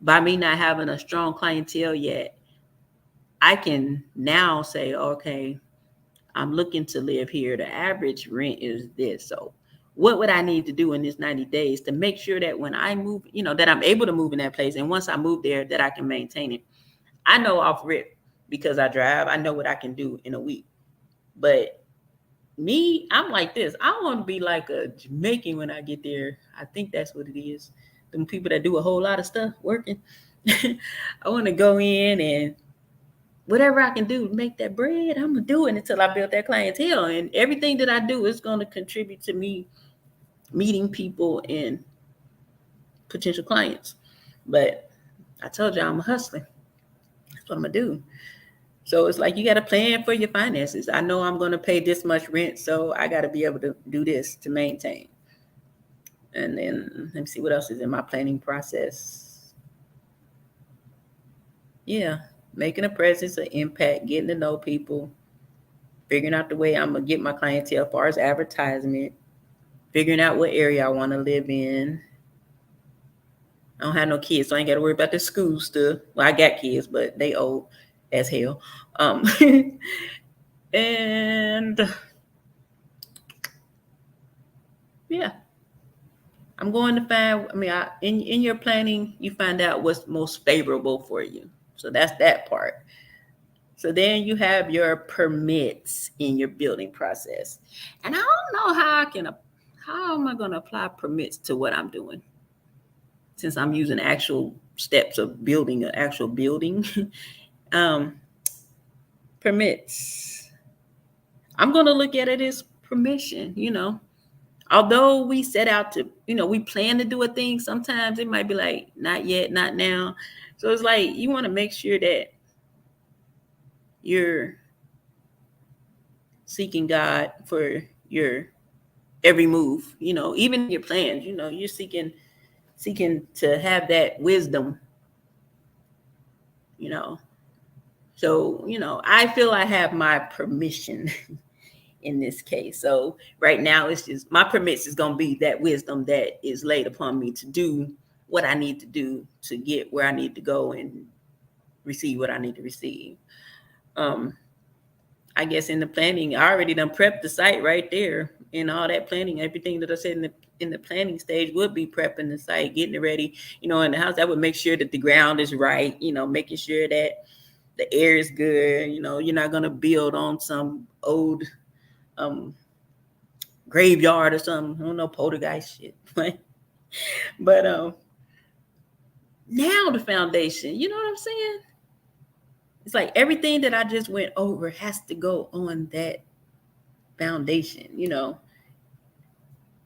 By me not having a strong clientele yet, I can now say, okay, I'm looking to live here. The average rent is this. So what would I need to do in this 90 days to make sure that when I move, that I'm able to move in that place, and once I move there, that I can maintain it. I know off rip, because I drive, I know what I can do in a week. But me, I'm like this. I want to be like a Jamaican when I get there. I think that's what it is. Them people that do a whole lot of stuff working. I want to go in and whatever I can do to make that bread, I'm going to do it until I build that clientele. And everything that I do is going to contribute to me meeting people and potential clients. But I told you I'm a hustler. That's what I'm going to do. So it's like you got to plan for your finances. I know I'm going to pay this much rent, so I got to be able to do this to maintain. And then let me see what else is in my planning process. Yeah, making a presence, an impact, getting to know people, figuring out the way I'm going to get my clientele as far as advertisement, figuring out what area I want to live in. I don't have no kids, so I ain't got to worry about the school stuff. Well, I got kids, but they old as hell. And yeah, I'm going to find, in your planning, you find out what's most favorable for you. So that's that part. So then you have your permits in your building process. And I don't know how am I going to apply permits to what I'm doing? Since I'm using actual steps of building an actual building. Permits. I'm going to look at it as permission, Although we set out to, we plan to do a thing, sometimes it might be like, not yet, not now. So it's like, you want to make sure that you're seeking God for your every move, even your plans, you're seeking to have that wisdom, So, I feel I have my permission in this case. So right now it's just my permits is going to be that wisdom that is laid upon me to do what I need to do to get where I need to go and receive what I need to receive. I guess in the planning, I already done prepped the site right there, and all that planning, everything that I said in the planning stage would be prepping the site, getting it ready, in the house. That would make sure that the ground is right, making sure that the air is good. You're not going to build on some old graveyard or something. I don't know, poltergeist shit. But Now the foundation, you know what I'm saying? It's like everything that I just went over has to go on that foundation, you know.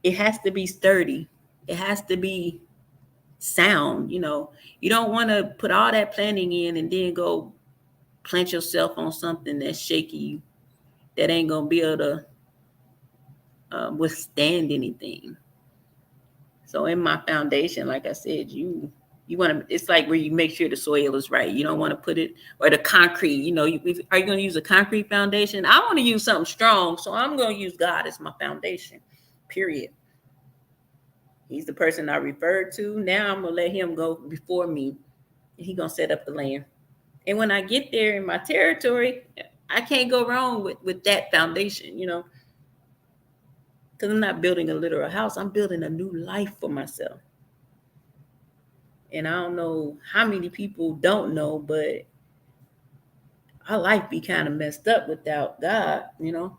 It has to be sturdy. It has to be sound, you know. You don't want to put all that planning in and then go plant yourself on something that's shaky, that ain't going to be able to withstand anything. So in my foundation, like I said, you want to, it's like where you make sure the soil is right. You don't want to put it, or the concrete, you know, are you going to use a concrete foundation? I want to use something strong. So I'm going to use God as my foundation, period. He's the person I referred to. Now I'm going to let him go before me. And he's going to set up the land. And when I get there in my territory, I can't go wrong with that foundation, you know, because I'm not building a literal house. I'm building a new life for myself. And I don't know how many people don't know, but our life be kind of messed up without God, you know.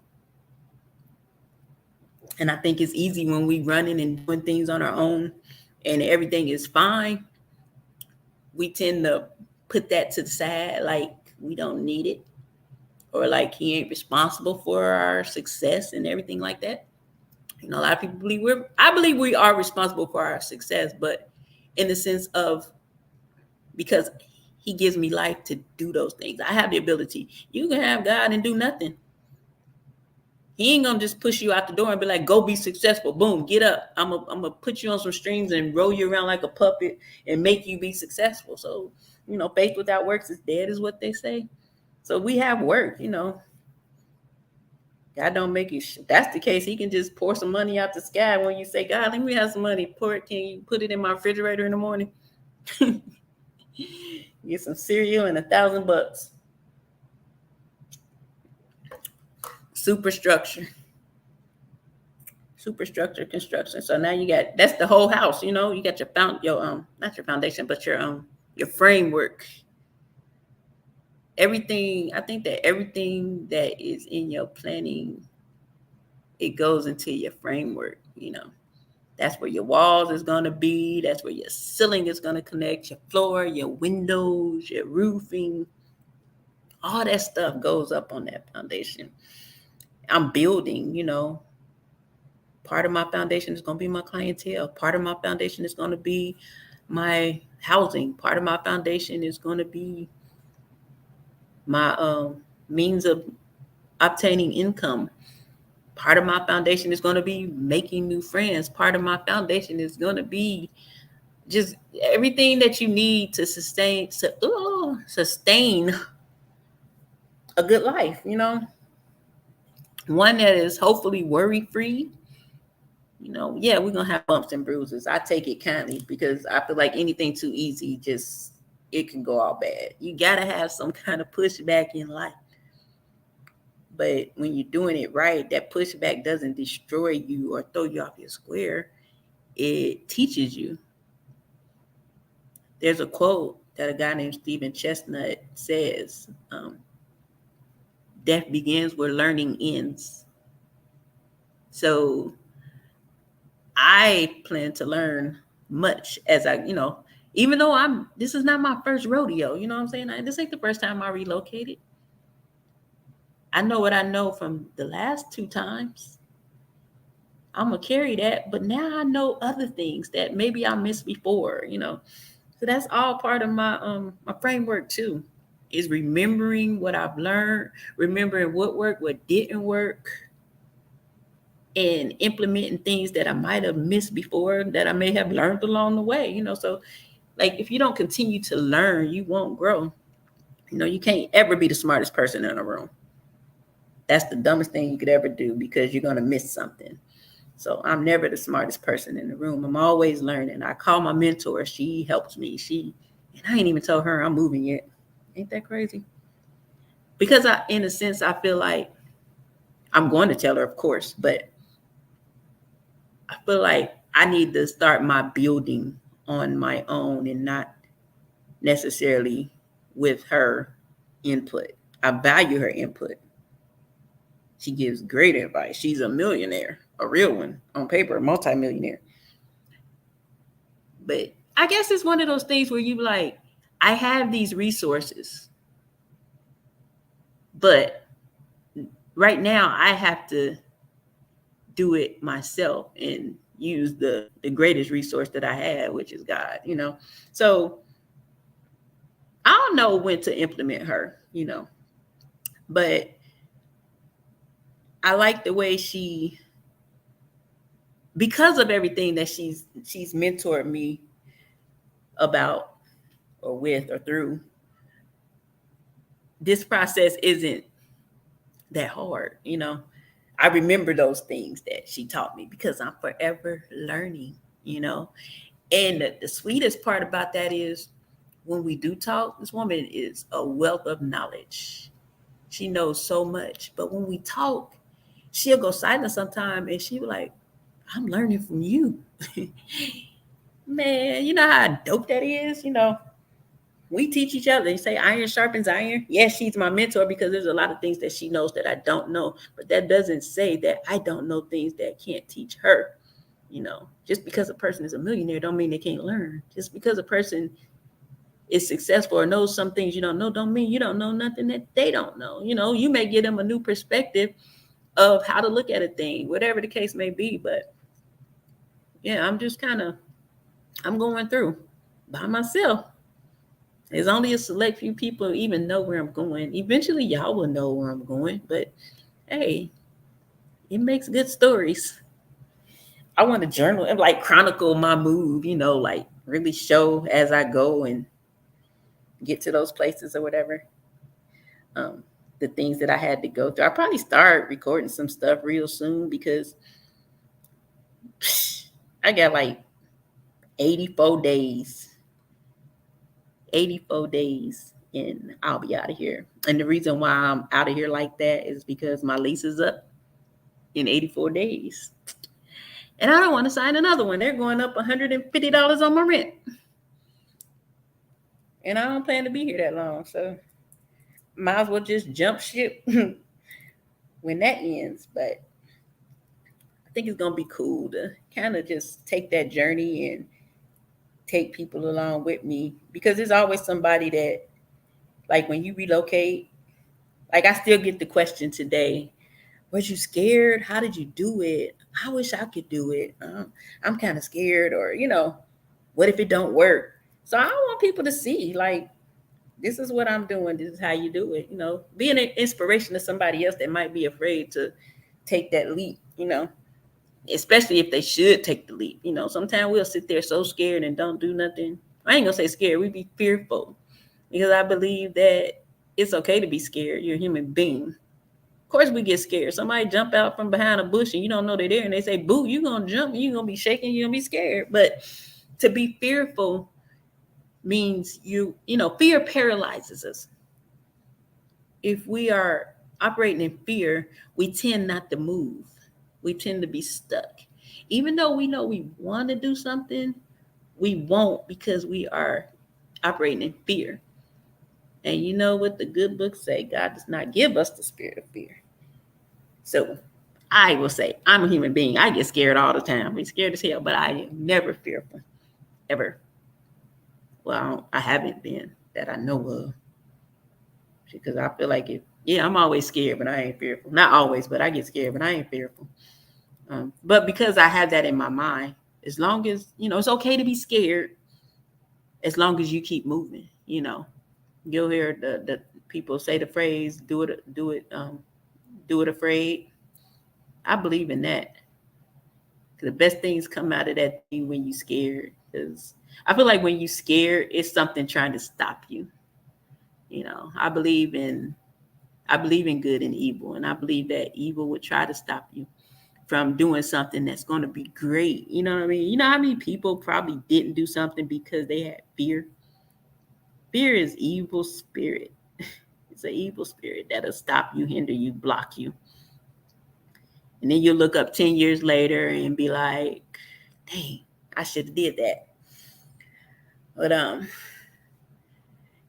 And I think it's easy when we running and doing things on our own and everything is fine. We tend to put that to the side, like we don't need it, or like he ain't responsible for our success and everything like that. You know, a lot of people believe I believe we are responsible for our success, but in the sense of, because he gives me life to do those things. I have the ability. You can have God and do nothing. He ain't gonna just push you out the door and be like, go be successful. Boom, get up. I'm gonna put you on some strings and roll you around like a puppet and make you be successful. So, you know, faith without works is dead, is what they say. So we have work, you know. God don't make you. If that's the case, he can just pour some money out the sky when you say, God, let me have some money. Pour it. Can you put it in my refrigerator in the morning? Get some cereal and $1,000. Superstructure construction. So now you got, that's the whole house, you know. You got your not your foundation, but your framework. Everything, I think that everything that is in your planning, it goes into your framework, you know. That's where your walls is going to be. That's where your ceiling is going to connect, your floor, your windows, your roofing. All that stuff goes up on that foundation. I'm building, you know. Part of my foundation is going to be my clientele. Part of my foundation is going to be my housing. Part of my foundation is going to be my means of obtaining income. Part of my foundation is going to be making new friends. Part of my foundation is going to be just everything that you need to sustain a good life, you know. One that is hopefully worry-free. You know, yeah, we're going to have bumps and bruises. I take it kindly because I feel like anything too easy, it can go all bad. You got to have some kind of pushback in life. But when you're doing it right, that pushback doesn't destroy you or throw you off your square. It teaches you. There's a quote that a guy named Stephen Chestnut says, death begins where learning ends. So I plan to learn much as I, you know, even though this is not my first rodeo, you know what I'm saying? This ain't the first time I relocated. I know what I know from the last 2 times. I'm going to carry that, but now I know other things that maybe I missed before, you know. So that's all part of my my framework too, is remembering what I've learned, remembering what worked, what didn't work, and implementing things that I might have missed before that I may have learned along the way, you know. So like if you don't continue to learn, you won't grow. You know, you can't ever be the smartest person in a room. That's the dumbest thing you could ever do because you're going to miss something. So I'm never the smartest person in the room. I'm always learning. I call my mentor. She helps me. And I ain't even told her I'm moving yet. Ain't that crazy? Because in a sense, I feel like I'm going to tell her, of course, but I feel like I need to start my building on my own and not necessarily with her input. I value her input. She gives great advice. She's a millionaire, a real one on paper, a multimillionaire. But I guess it's one of those things where you like, I have these resources, but right now I have to do it myself and use the greatest resource that I have, which is God, you know. So I don't know when to implement her, you know, but I like the way she, because of everything that she's mentored me about or with or through, this process isn't that hard, you know. I remember those things that she taught me because I'm forever learning, you know. And the sweetest part about that is when we do talk, this woman is a wealth of knowledge. She knows so much. But when we talk, she'll go silent sometime and she'll be like, I'm learning from you. Man, you know how dope that is? You know, we teach each other. You say iron sharpens iron. Yes, she's my mentor because there's a lot of things that she knows that I don't know. But that doesn't say that I don't know things that I can't teach her. You know, just because a person is a millionaire don't mean they can't learn. Just because a person is successful or knows some things you don't know don't mean you don't know nothing that they don't know. You know, you may give them a new perspective of how to look at a thing, whatever the case may be. But yeah, I'm going through by myself. There's only a select few people who even know where I'm going. Eventually y'all will know where I'm going, but hey, it makes good stories. I want to journal and like chronicle my move, you know, like really show as I go and get to those places or whatever. The things that I had to go through. I'll probably start recording some stuff real soon because I got like 84 days. 84 days and I'll be out of here. And the reason why I'm out of here like that is because my lease is up in 84 days. And I don't want to sign another one. They're going up $150 on my rent. And I don't plan to be here that long. So might as well just jump ship when that ends. But I think it's going to be cool to kind of just take that journey and take people along with me because there's always somebody that, like when you relocate, like I still get the question today, was you scared? How did you do it? I wish I could do it. I'm kind of scared, or, you know, what if it don't work? So I want people to see, like, this is what I'm doing. This is how you do it. You know, being an inspiration to somebody else that might be afraid to take that leap, you know, especially if they should take the leap. You know, sometimes we'll sit there so scared and don't do nothing. I ain't gonna say scared. We be fearful because I believe that it's okay to be scared. You're a human being. Of course, we get scared. Somebody jump out from behind a bush and you don't know they're there, and they say, "Boo!" You're gonna jump. You're gonna be shaking. You're gonna be scared. But to be fearful means you know, fear paralyzes us. If we are operating in fear, we tend not to move. We tend to be stuck. Even though we know we want to do something, we won't because we are operating in fear. And you know what the good books say? God does not give us the spirit of fear. So I will say, I'm a human being. I get scared all the time. I'm scared as hell, but I am never fearful, ever. Well, I haven't been that I know of, because I feel like yeah, I'm always scared, but I ain't fearful. Not always, but I get scared, but I ain't fearful. But because I have that in my mind, as long as, you know, it's okay to be scared, as long as you keep moving, you know. You'll hear the people say the phrase, do it afraid. I believe in that. The best things come out of that thing when you scared. Because I feel like when you scared, it's something trying to stop you. You know, I believe in good and evil, and I believe that evil would try to stop you from doing something that's going to be great. You know what I mean? You know how many people probably didn't do something because they had fear? Fear is evil spirit. It's an evil spirit that'll stop you, hinder you, block you. And then you look up 10 years later and be like, dang, I should have did that. But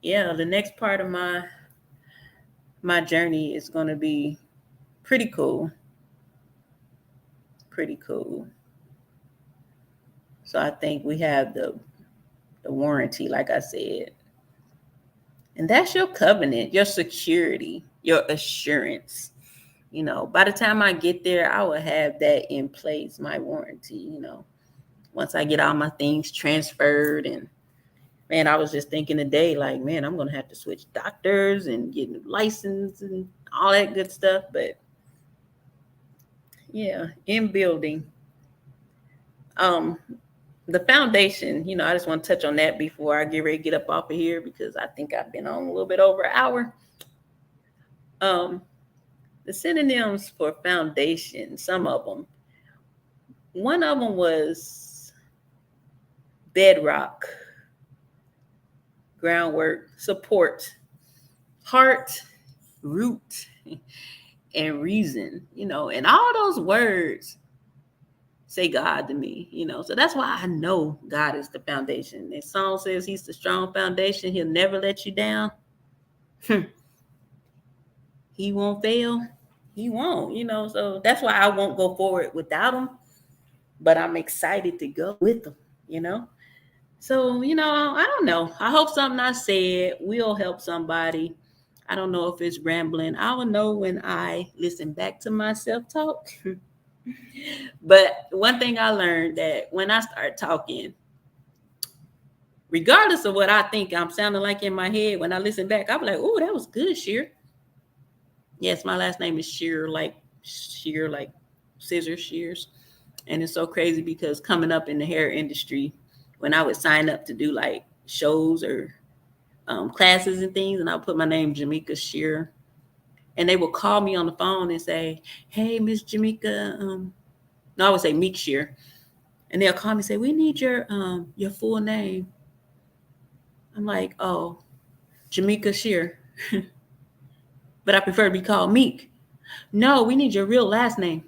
yeah, the next part of my journey is going to be pretty cool. Pretty cool. So I think we have the the warranty, like I said. And that's your covenant, your security, your assurance. You know, by the time I get there, I will have that in place, my warranty, you know, once I get all my things transferred. And man, I was just thinking today, like, man, I'm going to have to switch doctors and get a license and all that good stuff. But yeah, in building. The foundation, you know, I just want to touch on that before I get ready to get up off of here, because I think I've been on a little bit over an hour. The synonyms for foundation, some of them. One of them was bedrock, groundwork, support, heart, root, and reason, you know, and all those words say God to me, you know, so that's why I know God is the foundation. The song says he's the strong foundation. He'll never let you down. He won't fail. He won't, you know, so that's why I won't go forward without him, but I'm excited to go with him, you know. So, you know, I don't know. I hope something I said will help somebody. I don't know if it's rambling. I will know when I listen back to myself talk. But one thing I learned, that when I start talking, regardless of what I think I'm sounding like in my head, when I listen back, I'm like, oh, that was good, Sheer. Yes, my last name is Sheer, like scissor shears. And it's so crazy because coming up in the hair industry, when I would sign up to do like shows or classes and things, and I'll put my name, Jamaica Sheer, and they will call me on the phone and say, hey, Miss Jamaica, no, I would say Meek Sheer. And they'll call me and say, we need your full name. I'm like, oh, Jamaica Sheer. But I prefer to be called Meek. No, we need your real last name.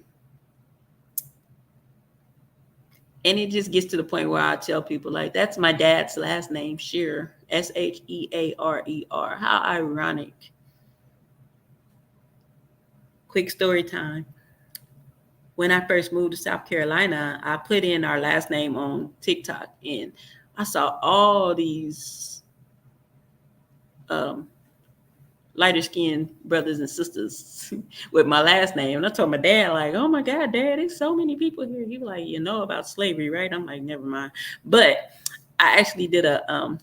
And it just gets to the point where I tell people, like, that's my dad's last name, Shearer, Shearer. How ironic. Quick story time. When I first moved to South Carolina, I put in our last name on TikTok, and I saw all these lighter skinned brothers and sisters with my last name. And I told my dad, like, oh my God, Dad, there's so many people here. He was like, you know about slavery, right? I'm like, never mind. But I actually did a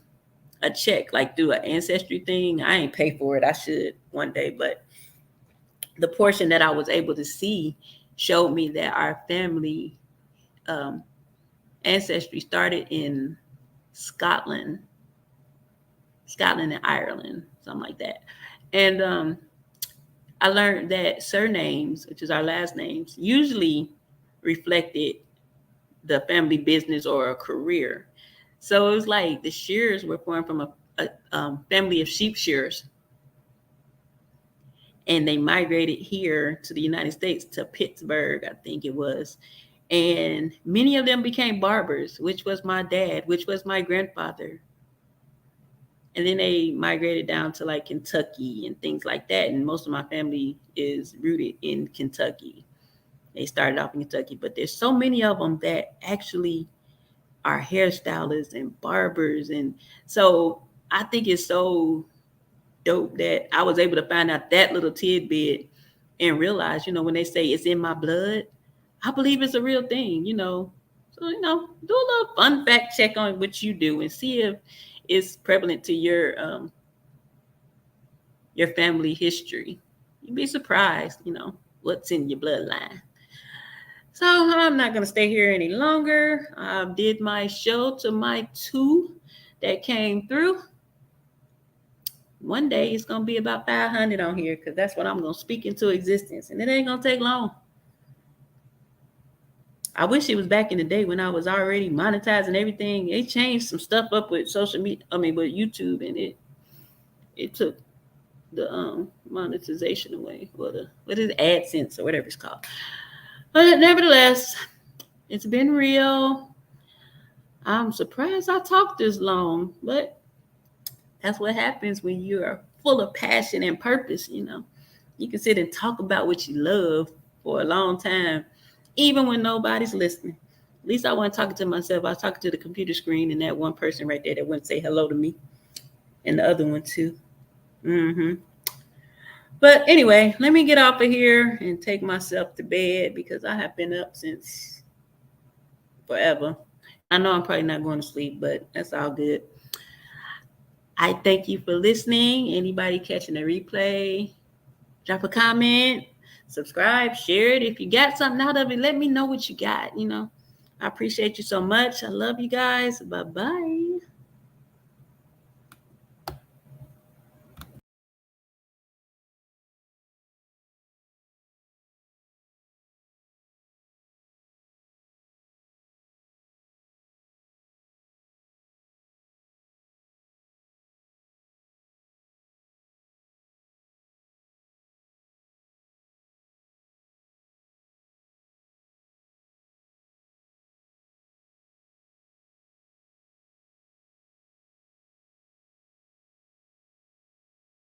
check, like through an ancestry thing. I ain't pay for it. I should one day. But the portion that I was able to see showed me that our family ancestry started in Scotland and Ireland, something like that. And I learned that surnames, which is our last names, usually reflected the family business or a career. So it was like the Shearers were formed from a family of sheep shearers. And they migrated here to the United States, to Pittsburgh, I think it was. And many of them became barbers, which was my dad, which was my grandfather. And then they migrated down to like Kentucky and things like that. And most of my family is rooted in Kentucky. They started off in Kentucky, but there's so many of them that actually are hairstylists and barbers. And so I think it's so dope that I was able to find out that little tidbit and realize, you know, when they say it's in my blood, I believe it's a real thing, you know. So, you know, do a little fun fact check on what you do and see if it's prevalent to your family history. You'd be surprised, you know, what's in your bloodline. So I'm not going to stay here any longer. I did my show to my 2 that came through. One day it's going to be about 500 on here, because that's what I'm going to speak into existence. And it ain't going to take long. I wish it was back in the day when I was already monetizing everything. They changed some stuff up with social media, with YouTube, and it took the monetization away, or what is it, AdSense or whatever it's called. But nevertheless, it's been real. I'm surprised I talked this long, but that's what happens when you are full of passion and purpose, you know. You can sit and talk about what you love for a long time, even when nobody's listening. At least I wasn't talking to myself. I was talking to the computer screen and that one person right there that wouldn't say hello to me. And the other one too. But anyway, let me get off of here and take myself to bed because I have been up since forever. I know I'm probably not going to sleep, but that's all good. I thank you for listening. Anybody catching the replay, drop a comment, subscribe, share it. If you got something out of it, let me know what you got. I appreciate you so much. I love you guys. Bye-bye.